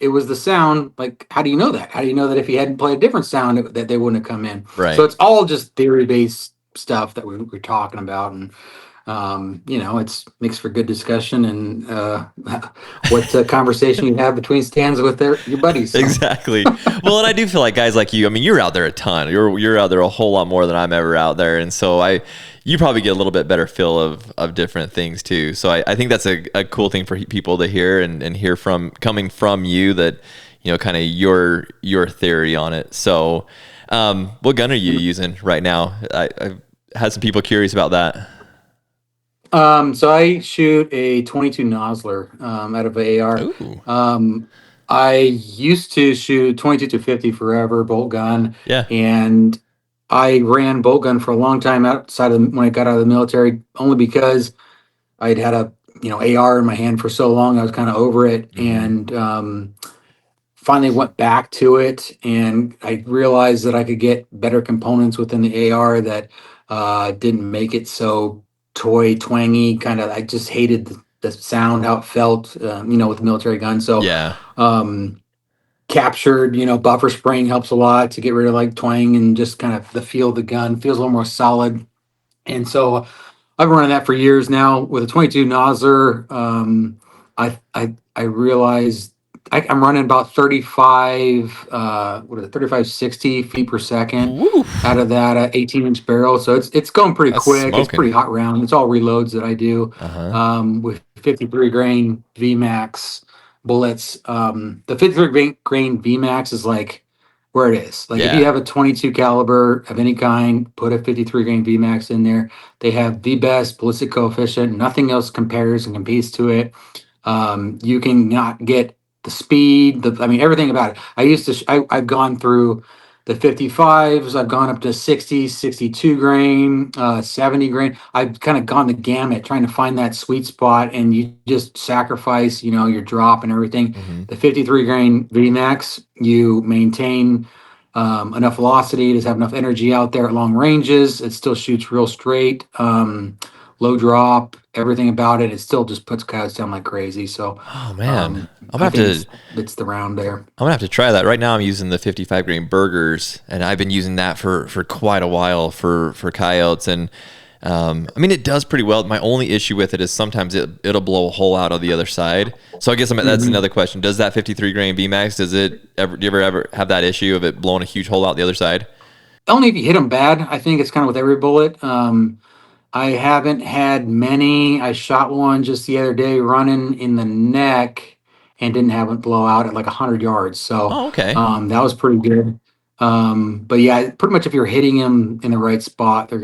It was the sound. Like, how do you know that? How do you know that if he hadn't played a different sound, that they wouldn't have come in? So right. it's all just theory based stuff that we're talking about. And it's makes for good discussion and what conversation you have between stands with your buddies. So. Exactly. Well, and I do feel like guys like you. I mean, you're out there a ton. You're out there a whole lot more than I'm ever out there, and so you probably get a little bit better feel of different things too. So I think that's a cool thing for people to hear and hear from coming from you, that kind of your theory on it. So, what gun are you using right now? I've had some people curious about that. So I shoot a 22 Nosler out of a AR. Ooh, Um, I used to shoot 22 to 50 forever bolt gun, yeah. and I ran bolt gun for a long time outside of when I got out of the military, only because I'd had a AR in my hand for so long. I was kind of over it, Hmm. and finally went back to it, and I realized that I could get better components within the AR that didn't make it so toy twangy. Kind of, I just hated the sound, how it felt, with the military gun. So, Yeah. um, captured, buffer spraying helps a lot to get rid of like twang, and just kind of the feel of the gun feels a little more solid. And so I've been running that for years now with a 22 Nosler. I realized I'm running about 35, what is it, 3560 feet per second Woo. out of that 18-inch barrel. So it's going pretty That's quick. It's smoking. pretty hot round. It's all reloads that I do Uh huh. with 53 grain VMAX bullets. The 53 grain VMAX is like where it is. Like if you Yeah. have a 22 caliber of any kind, put a 53 grain VMAX in there. They have the best ballistic coefficient. Nothing else compares and competes to it. You can not get the speed. I mean, everything about it. I used to. I've gone through the 55s. I've gone up to 60, 62 grain, 70 grain. I've kind of gone the gamut trying to find that sweet spot, and you just sacrifice, your drop and everything. Hmm. The 53 grain VMAX, you maintain enough velocity to have enough energy out there at long ranges. It still shoots real straight, low drop, everything about it. It still just puts coyotes down like crazy. So Oh man, I'm gonna I have think to. it's the round there. I'm gonna have to try that. Right now, I'm using the 55 grain burgers, and I've been using that for quite a while for coyotes. And I mean, it does pretty well. My only issue with it is sometimes it'll blow a hole out of the other side. So I guess that's Mhm. another question. Does that 53 grain VMAX, does it ever, do you ever have that issue of it blowing a huge hole out the other side? Only if you hit them bad. I think it's kind of with every bullet. I haven't had many. I shot one just the other day running in the neck and didn't have it blow out at like 100 yards. So Oh, okay. that was pretty good. But yeah, pretty much if you're hitting them in the right spot, they're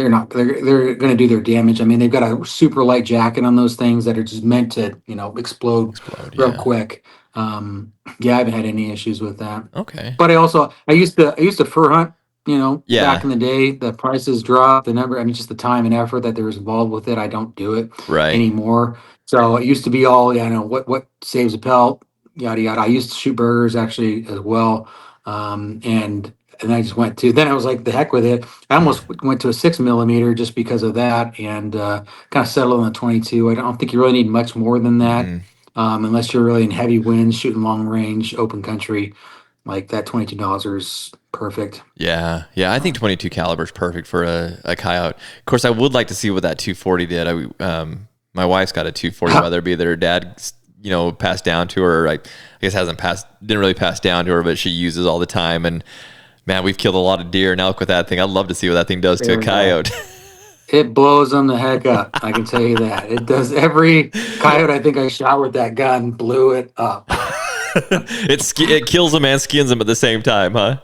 not they're going to do their damage. I mean, they've got a super light jacket on those things that are just meant to explode Explode. real Yeah. quick. um yeah, I haven't had any issues with that. Okay. But I used to fur hunt back Yeah. in the day, the prices dropped, the number, I mean, just the time and effort that there was involved with it. I don't do it Right. anymore. So it used to be all, yeah, I know what saves a pelt, yada yada. I used to shoot burgers actually as well. And I just went to, then I was like, the heck with it. I almost went to a 6 millimeter just because of that, and kind of settled on the 22. I don't think you really need much more than that, Hmm. unless you're really in heavy winds, shooting long range, open country. Like that $22 is perfect. Yeah, yeah. I think Um, 22 caliber is perfect for a coyote. Of course, I would like to see what that 240 did. My wife's got a 240, whether it be that her dad, passed down to her. I guess hasn't passed, didn't really pass down to her, but she uses all the time. And man, we've killed a lot of deer and elk with that thing. I'd love to see what that thing does to a coyote. it blows them the heck up. I can tell you that. It does. Every coyote I think I shot with that gun blew it up. It kills them and skins them at the same time, huh?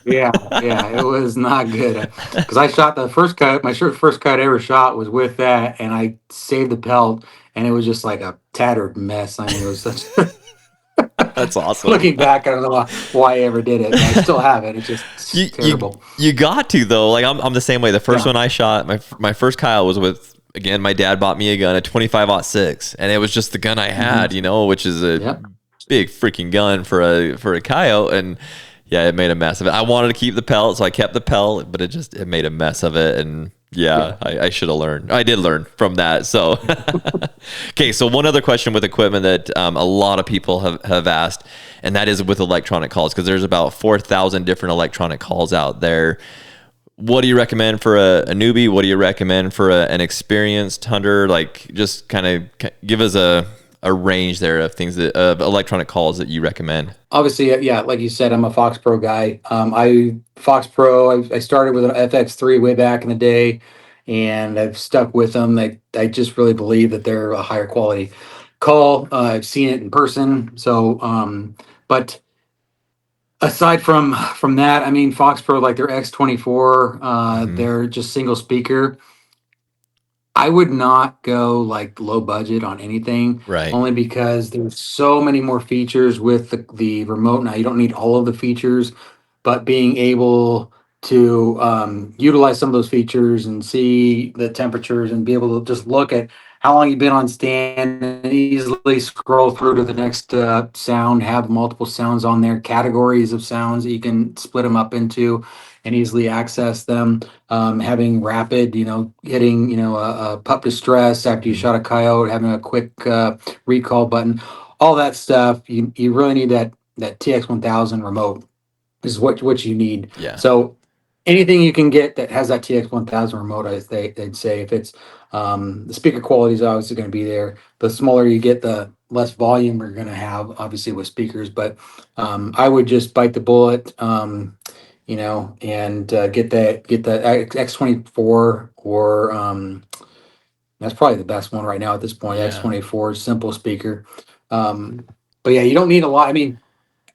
Yeah, yeah, it was not good. Because I shot the first cut, my first cut I ever shot was with that, and I saved the pelt, and it was just like a tattered mess. I mean, it was such. That's awesome. Looking back, I don't know why I ever did it, but I still have it. It's You just you terrible. you got to though. Like I'm the same way. The first Yeah. one I shot, my first Kyle was with, again, my dad bought me a gun, a 25-06, and it was just the gun I Hmm. had, which is a Yep. big freaking gun for a coyote. And yeah, it made a mess of it. I wanted to keep the pelt, so I kept the pelt, but it made a mess of it. And yeah, Yeah. I should have learned. I did learn from that. So okay, so one other question with equipment that a lot of people have asked, and that is with electronic calls, because there's about 4,000 different electronic calls out there. What do you recommend for a newbie? What do you recommend for an experienced hunter? Like, just kind of give us a range there of things of electronic calls that you recommend. Obviously, yeah, like you said, I'm a Fox Pro guy. I Fox Pro. I started with an FX3 way back in the day, and I've stuck with them. I just really believe that they're a higher quality call. I've seen it in person. So, but aside from that, I mean, Fox Pro, like their X24, Hmm. they're just single speaker. I would not go like low budget on anything, Right. only because there's so many more features with the remote. Now you don't need all of the features, but being able to utilize some of those features and see the temperatures and be able to just look at how long you've been on stand and easily scroll through to the next sound, have multiple sounds on there, categories of sounds that you can split them up into and easily access them. Having rapid, hitting, a pup distress after you Hmm. shot a coyote, having a quick recall button, all that stuff. You really need that TX1000 remote is what you need. Yeah. So anything you can get that has that TX1000 remote, they'd say if it's the speaker quality is obviously going to be there. The smaller you get, the less volume you're going to have, obviously with speakers. But I would just bite the bullet. And get the X24 or that's probably the best one right now at this point. Yeah. X24 simple speaker. Um, but yeah, you don't need a lot. I mean,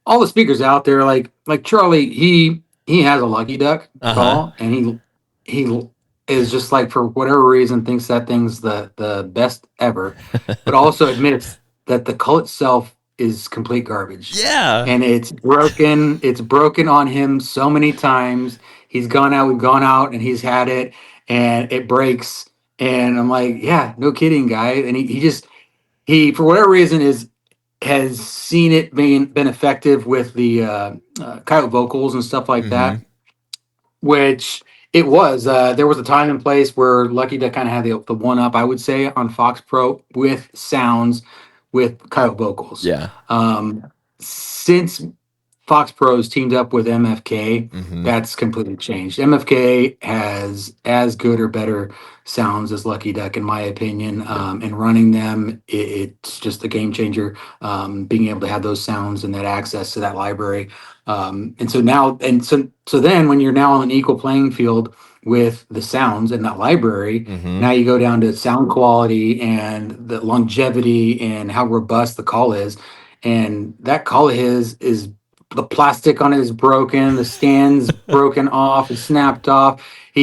all the speakers out there, like Charlie, he has a Lucky Duck Uh huh. call, and he is just like for whatever reason thinks that thing's the best ever, but also admits that the call itself is complete garbage, Yeah. and it's broken. It's broken on him so many times. He's gone out, we've gone out, and he's had it, and it breaks. And I'm like, yeah, no kidding, guy. And he just he for whatever reason is has seen it being been effective with the coyote vocals and stuff like Hmm. that, which it was. There was a time and place where Lucky Duck kind of had the one up, I would say, on Fox Pro with sounds with coyote vocals. Yeah. Since Fox Pros teamed up with MFK, Hmm. that's completely changed. MFK has as good or better sounds as Lucky Duck, in my opinion. Yep. And running them, it's just a game changer. Being able to have those sounds and that access to that library. And so now, and so then when you're now on an equal playing field with the sounds and that library, Hmm. now you go down to sound quality and the longevity and how robust the call is. And that call of his is the plastic on it is broken, the stand's broken off and snapped off. I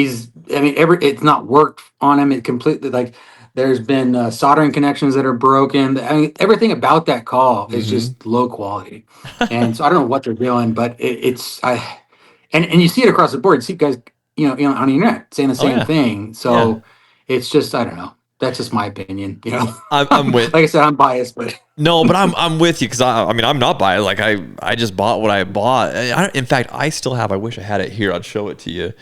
mean, it's not worked on him. It completely like there's been soldering connections that are broken. I mean, everything about that call is Hmm. just low quality. And so I don't know what they're doing, but and you see it across the board. You see guys, on the internet saying the Oh same yeah, thing. yeah. So it's just, I don't know. That's just my opinion. I'm Like with. I said, I'm biased, but No, but I'm with you because I mean I'm not biased. Like I just bought what I bought. In fact, I still have. I wish I had it here. I'd show it to you.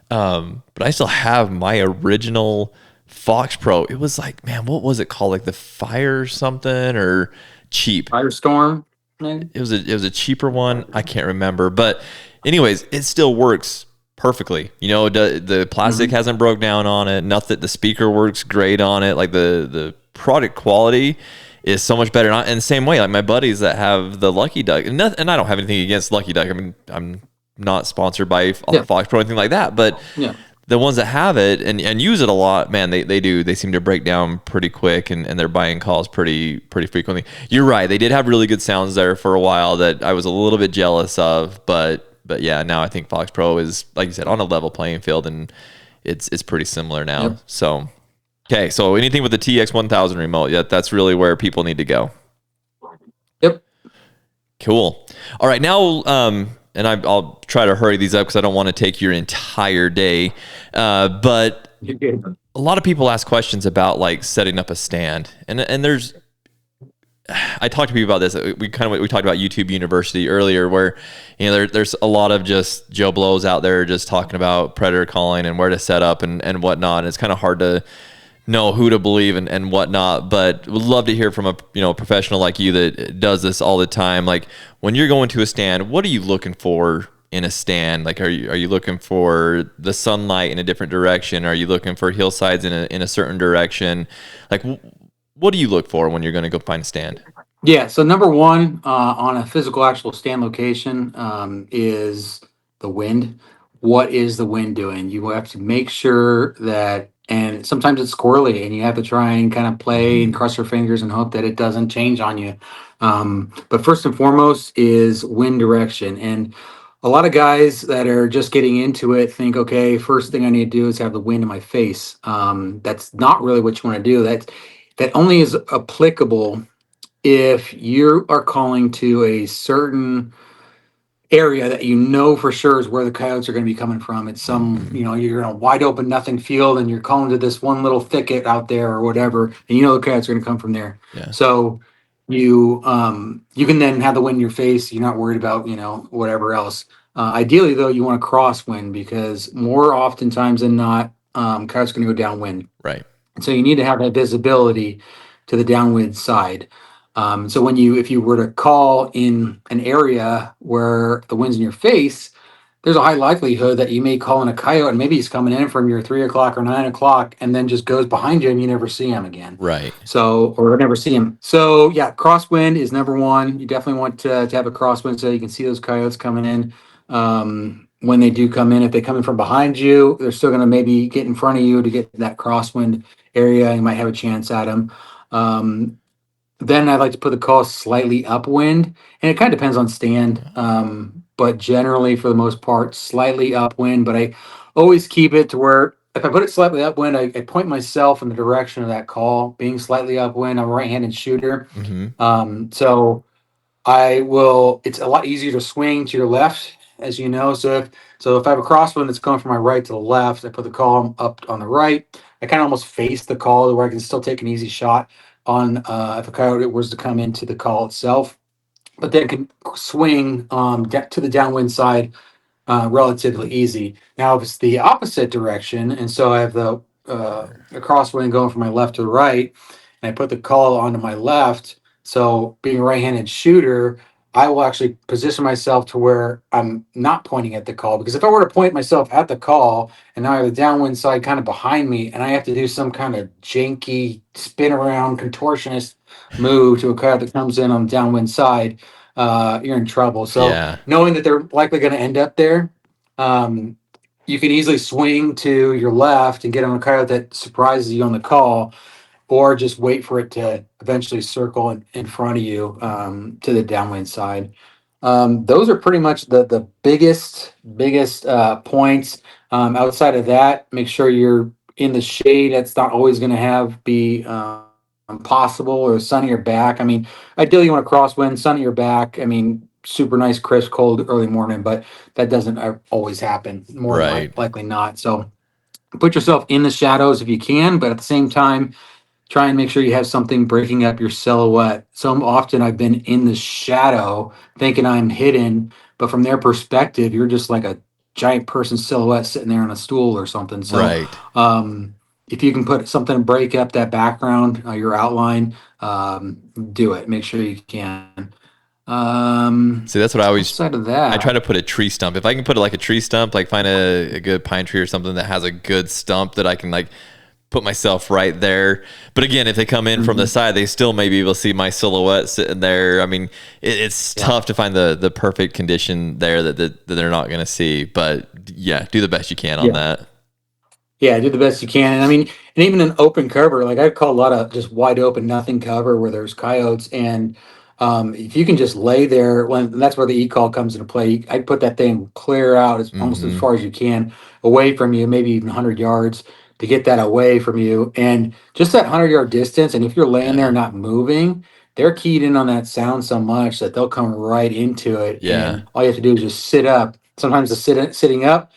But I still have my original Fox Pro. It was like, man, what was it called? Like the Fire something or cheap. Firestorm, maybe. It was a cheaper one. I can't remember, but anyways, it still works perfectly. The plastic Hmm. hasn't broke down on it. Nothing. The speaker works great on it. Like the product quality is so much better. And the same way, like my buddies that have the Lucky Duck, and I don't have anything against Lucky Duck. I mean, I'm not sponsored by Yeah, Fox Pro or anything like that, but yeah, the ones that have it and use it a lot, man, they do. They seem to break down pretty quick, and they're buying calls pretty frequently. You're right. They did have really good sounds there for a while that I was a little bit jealous of, but yeah, now I think Fox Pro is, like you said, on a level playing field, and it's pretty similar now. yep, So okay, so anything with the TX1000 remote, yeah, that's really where people need to go. yep. Cool. All right, now, and I'll try to hurry these up because I don't want to take your entire day. But You're good. a lot of people ask questions about like setting up a stand, and there's I talked to people about this. We talked about YouTube University earlier, where there's a lot of just Joe Blows out there just talking about predator calling and where to set up and whatnot. And it's kind of hard to know who to believe and whatnot, but would love to hear from a professional like you that does this all the time. Like when you're going to a stand, what are you looking for in a stand? Like are you looking for the sunlight in a different direction? Are you looking for hillsides in a certain direction? Like what do you look for when you're going to go find a stand? Yeah. So number one, on a physical actual stand location, is the wind. What is the wind doing? You have to make sure that, and sometimes it's squirrely, and you have to try and kind of play and cross your fingers and hope that it doesn't change on you. But first and foremost is wind direction. And a lot of guys that are just getting into it think, okay, first thing I need to do is have the wind in my face. That's not really what you want to do. That only is applicable if you are calling to a certain area that you know for sure is where the coyotes are going to be coming from. It's some, Hmm. you're in a wide open nothing field and you're calling to this one little thicket out there or whatever, and you know the coyotes are going to come from there. Yeah. So you can then have the wind in your face. You're not worried about whatever else. Ideally, though, you want to crosswind because more oftentimes than not, coyotes are going to go downwind. Right. So you need to have that visibility to the downwind side. So if you were to call in an area where the wind's in your face, there's a high likelihood that you may call in a coyote and maybe he's coming in from your 3 o'clock or 9 o'clock and then just goes behind you and you never see him again. Right. So, or never see him. So yeah, crosswind is number one. You definitely want to have a crosswind so you can see those coyotes coming in. When they do come in, if they come in from behind you, they're still going to maybe get in front of you to get that crosswind area. You might have a chance at them. Um, then I like to put the call slightly upwind, and it kind of depends on stand. But generally, for the most part, slightly upwind. But I always keep it to where if I put it slightly upwind, I point myself in the direction of that call. Being slightly upwind, I'm a right-handed shooter. Hmm. So it's a lot easier to swing to your left, as you know. So if I have a crosswind that's going from my right to the left, I put the call up on the right. I kind of almost face the call where I can still take an easy shot on if a coyote was to come into the call itself, but then can swing to the downwind side relatively easy. Now, if it's the opposite direction, and so I have the crosswind going from my left to the right, and I put the call onto my left. So, being a right-handed shooter, I will actually position myself to where I'm not pointing at the call. Because if I were to point myself at the call, and now I have the downwind side kind of behind me, and I have to do some kind of janky spin around contortionist move to a coyote that comes in on the downwind side, you're in trouble. So Yeah. knowing that they're likely going to end up there, um, you can easily swing to your left and get on a coyote that surprises you on the call, or just wait for it to eventually circle in front of you to the downwind side. Those are pretty much the biggest points. Outside of that, make sure you're in the shade. That's not always going to have be possible, or sun at your back. I mean, ideally you want to crosswind, sun at your back. I mean, super nice, crisp, cold early morning, but that doesn't always happen. More than Right. likely not. So put yourself in the shadows if you can, but at the same time, try and make sure you have something breaking up your silhouette. So often I've been in the shadow thinking I'm hidden, but from their perspective, you're just like a giant person silhouette sitting there on a stool or something. So Right. um, if you can put something to break up that background, your outline, do it. Make sure you can. See, that's what I always Outside of I try that, to put a tree stump. If I can put like a tree stump, like find a good pine tree or something that has a good stump that I can like put myself right there. But again, if they come in from the mhm, side, they still may be able to see my silhouette sitting there. I mean, it's yeah. tough to find the perfect condition there that they're not going to see. But yeah, do the best you can on Yeah. that. Yeah, do the best you can. And I mean, and even an open cover, like I've called a lot of just wide open, nothing cover where there's coyotes. And if you can just lay there, when that's where the e-call comes into play, I'd put that thing clear out as almost as Mm-hmm. far as you can away from you, maybe even 100 yards to get that away from you. And just that 100-yard distance. And if you're laying there Yeah. not moving, they're keyed in on that sound so much that they'll come right into it. Yeah. And all you have to do is just sit up. Sometimes sitting up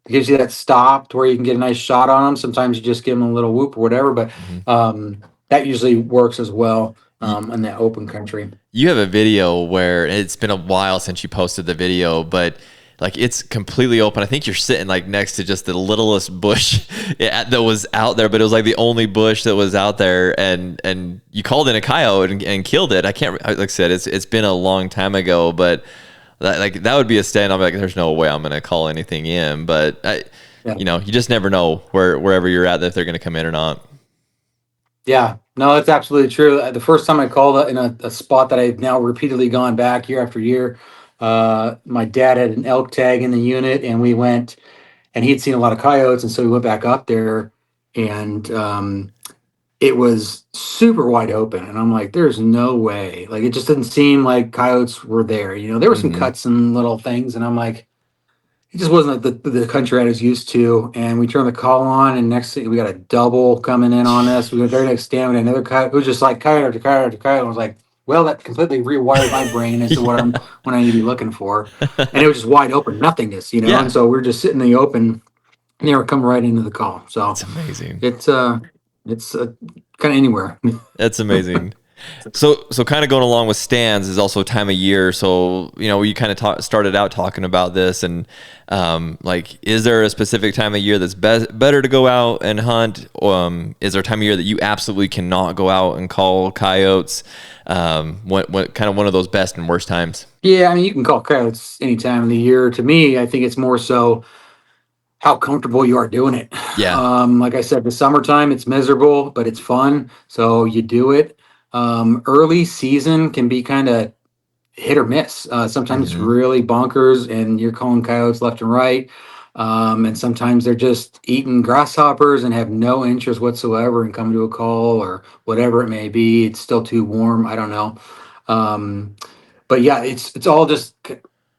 gives you that stop to where you can get a nice shot on them. Sometimes you just give them a little whoop or whatever, but Mm-hmm. that usually works as well You, in that open country. you have a video where it's been a while since you posted the video, but like it's completely open. I think you're sitting like next to just the littlest bush that was out there, but it was like the only bush that was out there, and you called in a coyote and killed it. I can't like I said, it's been a long time ago, but that would be a stand. I'm like, there's no way I'm gonna call anything in, but Yeah. you just never know wherever you're at if they're gonna come in or not. Yeah, no, that's absolutely true. The first time I called in a spot that I've now repeatedly gone back year after year, my dad had an elk tag in the unit, and we went, and he'd seen a lot of coyotes, and so we went back up there, and it was super wide open, and I'm like, "There's no way!" Like, it just didn't seem like coyotes were there. There were some Mm-hmm. cuts and little things, and I'm like, it just wasn't the country I was used to. And we turned the call on, and next thing we got a double coming in on us. We got very next stand, we had another coyote. It was just like coyote after coyote after coyote. I was like, well, that completely rewired my brain as to Yeah. what I need to be looking for, and it was just wide open nothingness. And Yeah. so we are just sitting in the open, and they were coming right into the call. So That's amazing. it's kind of anywhere. That's amazing. So kind of going along with stands is also time of year. So you kind of started out talking about this, and like, is there a specific time of year that's better to go out and hunt? Is there a time of year that you absolutely cannot go out and call coyotes? What kind of one of those best and worst times? Yeah, I mean, you can call coyotes any time of the year. To me, I think it's more so how comfortable you are doing it. Yeah. Like I said, the summertime, it's miserable, but it's fun. So you do it. Early season can be kind of hit or miss. Sometimes it's Mm-hmm. really bonkers and you're calling coyotes left and right. And sometimes they're just eating grasshoppers and have no interest whatsoever in coming to a call or whatever it may be. It's still too warm. I don't know. Um, but yeah, it's all just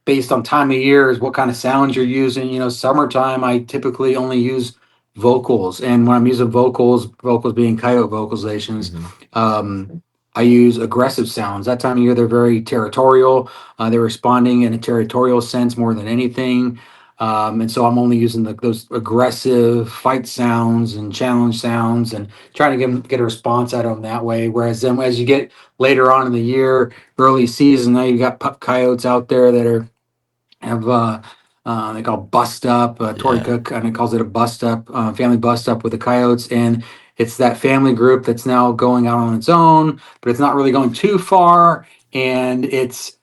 based on time of year, is what kind of sounds you're using. Summertime, I typically only use vocals, and when I'm using vocals being coyote vocalizations, Mm-hmm. I use aggressive sounds. That time of year, they're very territorial. They're responding in a territorial sense more than anything. And so I'm only using those aggressive fight sounds and challenge sounds, and trying to get a response out of them that way. Whereas then, as you get later on in the year, early season, now you got pup coyotes out there that have they call bust up. Tori Yeah. Cook kind of calls it a bust up, family bust up with the coyotes, and it's that family group that's now going out on its own, but it's not really going too far, and it's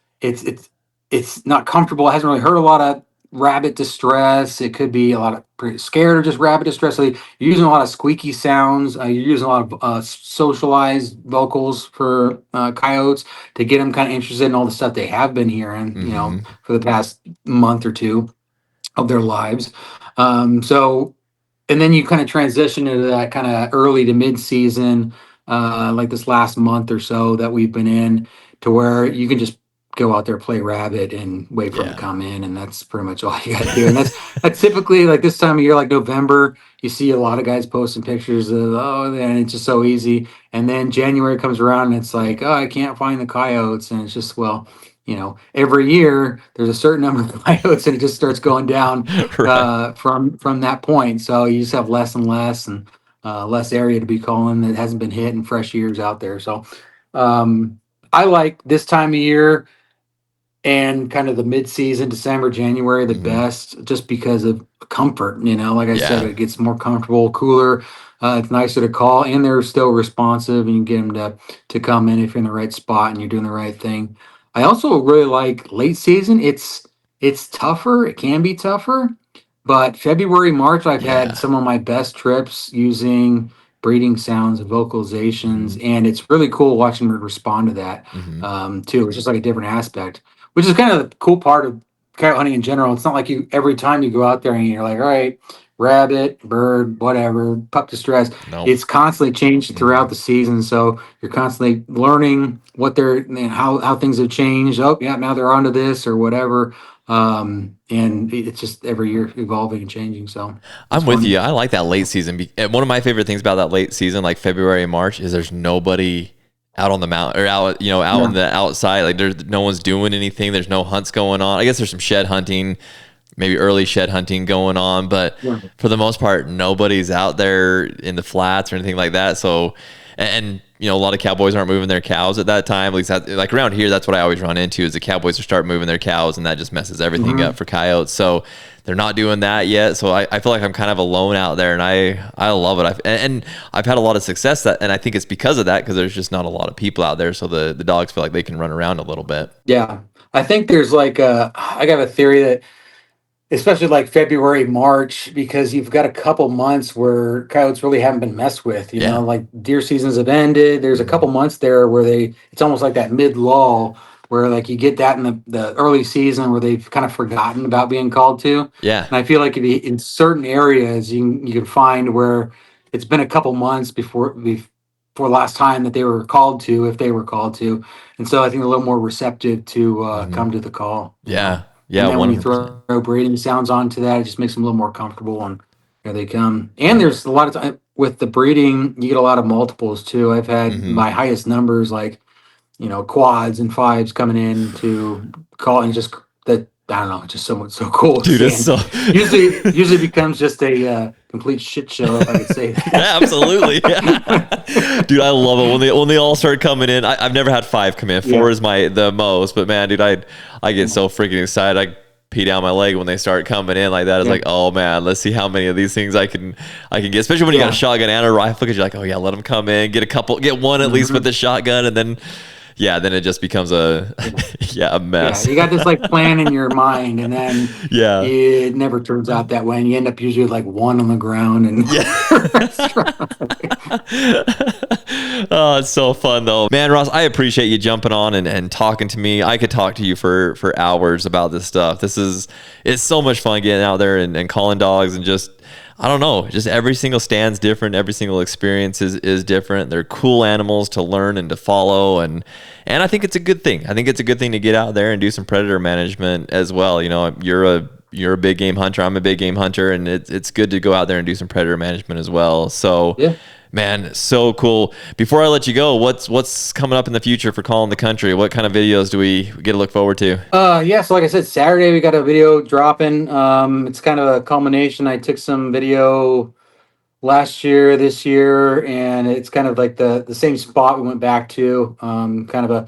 not comfortable. It hasn't really heard a lot of rabbit distress. It could be a lot of pretty scared or just rabbit distress. So you're using a lot of squeaky sounds. You're using a lot of socialized vocals for coyotes to get them kind of interested in all the stuff they have been hearing, Mm-hmm. for the past month or two of their lives. So, and then you kind of transition into that kind of early to mid season, like this last month or so that we've been in, to where you can just go out there, play rabbit, and wait for them to Yeah. come in, and that's pretty much all you got to do. And that's typically like this time of year, like November. You see a lot of guys posting pictures of, oh, and it's just so easy. And then January comes around, and it's like, oh, I can't find the coyotes, and it's just, well, every year there's a certain number of coyotes, and it just starts going down Right. from that point. So you just have less and less, and less area to be calling that hasn't been hit, and fresh years out there. So um, I like this time of year and kind of the mid-season, December, January, the Hmm. best, just because of comfort. Like I said, Yeah. it gets more comfortable, cooler. It's nicer to call, and they're still responsive, and you get them to come in if you're in the right spot and you're doing the right thing. I also really like late season. It's tougher. It can be tougher, but February, March, I've had Yeah. some of my best trips using breeding sounds and Hmm. vocalizations, and it's really cool watching them respond to that Hmm. too. It's just like a different aspect, which is kind of the cool part of coyote hunting in general. It's not like you every time you go out there and you're like, all right, rabbit, bird, whatever, pup distress. Nope. It's constantly changed throughout Hmm. the season, so you're constantly learning what they're how things have changed. Oh, yeah, now they're onto this or whatever. And it's just every year evolving and changing. So it's I'm with you. fun. I like that late season. And one of my favorite things about that late season, like February and March, is there's nobody out on the mountain or out, out Yeah. in the outside. Like there's no one's doing anything. There's no hunts going on. I guess there's some shed hunting, maybe early shed hunting going on, but Yeah. for the most part, nobody's out there in the flats or anything like that. So, and a lot of cowboys aren't moving their cows at that time. At least like around here, that's what I always run into is the cowboys will start moving their cows, and that just messes everything up Hmm. for coyotes. So they're not doing that yet. So I feel like I'm kind of alone out there, and I love it. And I've had a lot of success and I think it's because of that because there's just not a lot of people out there. So the dogs feel like they can run around a little bit. Yeah. I think there's like I got a theory that especially like February, March, because you've got a couple months where coyotes really haven't been messed with. Yeah. Like deer seasons have ended. There's a Hmm. couple months there where it's almost like that mid lull where like you get that in the early season where they've kind of forgotten about being called to. Yeah. And I feel like in certain areas you can find where it's been a couple months before last time that they were called to, if they were called to. And so I think they're a little more receptive to Hmm. come to the call. Yeah. And Yeah. then when you 100%. throw breeding sounds onto that, it just makes them a little more comfortable, and there they come. And Yeah. there's a lot of time with the breeding, you get a lot of multiples too. I've had Hmm. my highest numbers, like quads and fives coming in to call, and just that I don't know, it's just so cool to Dude, see. it's And so. usually becomes just a complete shit show, if I could say Yeah, absolutely. that. Dude, I love it when they all start coming in. I've never had five come in. Four Yeah. is the most, but man, dude, I get so freaking excited. I pee down my leg when they start coming in like that. It's Yeah. like, oh man, let's see how many of these things I can get. Especially when you got a Yeah. shotgun and a rifle, because you're like, oh yeah, let them come in, get one at least with Mhm. the shotgun, and then yeah, then it just becomes a Yeah. yeah a Yeah, mess. you got this like plan in your mind, and then Yeah. it never turns out that way, and you end up usually with like one on the ground and Yeah. the rest running. Oh, it's so fun though. Man, Ross, I appreciate you jumping on and talking to me. I could talk to you for hours about this stuff. It's so much fun getting out there and calling dogs and just I don't know, just every single stand's different. Every single experience is different. They're cool animals to learn and to follow and I think it's a good thing. I think it's a good thing to get out there and do some predator management as well. You're a big game hunter. I'm a big game hunter, and it's good to go out there and do some predator management as well. So, Yeah. man, so cool. Before I let you go, what's coming up in the future for Calling the Country? What kind of videos do we get to look forward to? Yeah, so like I said, Saturday we got a video dropping. It's kind of a culmination. I took some video last year, this year, and it's kind of like the same spot we went back to. Kind of a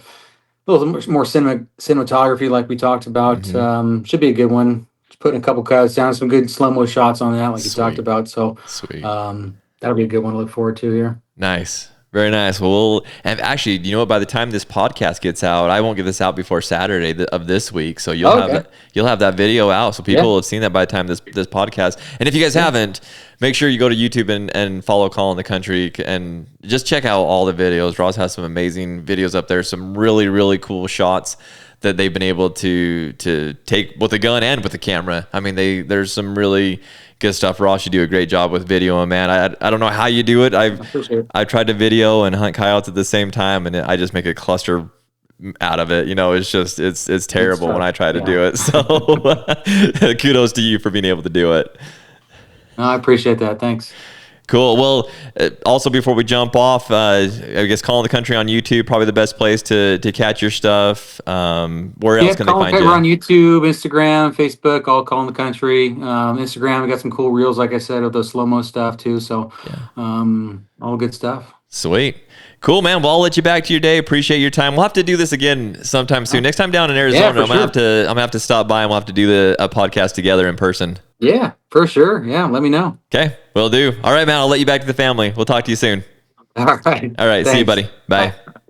little more cinematography, like we talked about. Hmm. Should be a good one. Just putting a couple cuts down, some good slow mo shots on that, like you talked Sweet, about. So sweet. that'll be a good one to look forward to here. Nice. Very nice. Well, and actually, you know what? By the time this podcast gets out, I won't get this out before Saturday of this week. So Oh, okay. you'll have that video out, so people Yeah. will have seen that by the time this podcast. And if you guys Yeah. haven't, make sure you go to YouTube and follow Call in the Country and just check out all the videos. Ross has some amazing videos up there, some really really cool shots that they've been able to take with the gun and with the camera. I mean, there's some really good stuff. Ross, you do a great job with video, and man, I don't know how you do it. I appreciate it. I've tried to video and hunt coyotes at the same time, and I just make a cluster out of it. It's just it's It's terrible when tough. I try to Yeah. do it. So kudos to you for being able to do it. No, I appreciate that. Thanks. Cool. Well, also before we jump off, I guess Calling the Country on YouTube probably the best place to catch your stuff. Where else Yeah, can they Colin find We're you? on YouTube, Instagram, Facebook, all Calling the Country. Instagram, we got some cool reels, like I said, of the slow mo stuff too. So, Yeah. all good stuff. Sweet. Cool, man. Well, I'll let you back to your day. Appreciate your time. We'll have to do this again sometime soon. Next time down in Yeah, Arizona, for sure. I'm gonna have to stop by and we'll have to do a podcast together in person. Yeah, for sure. Yeah, let me know. Okay, will do. All right, man. I'll let you back to the family. We'll talk to you soon. All right. All right. See you, Thanks. buddy. Bye. Bye.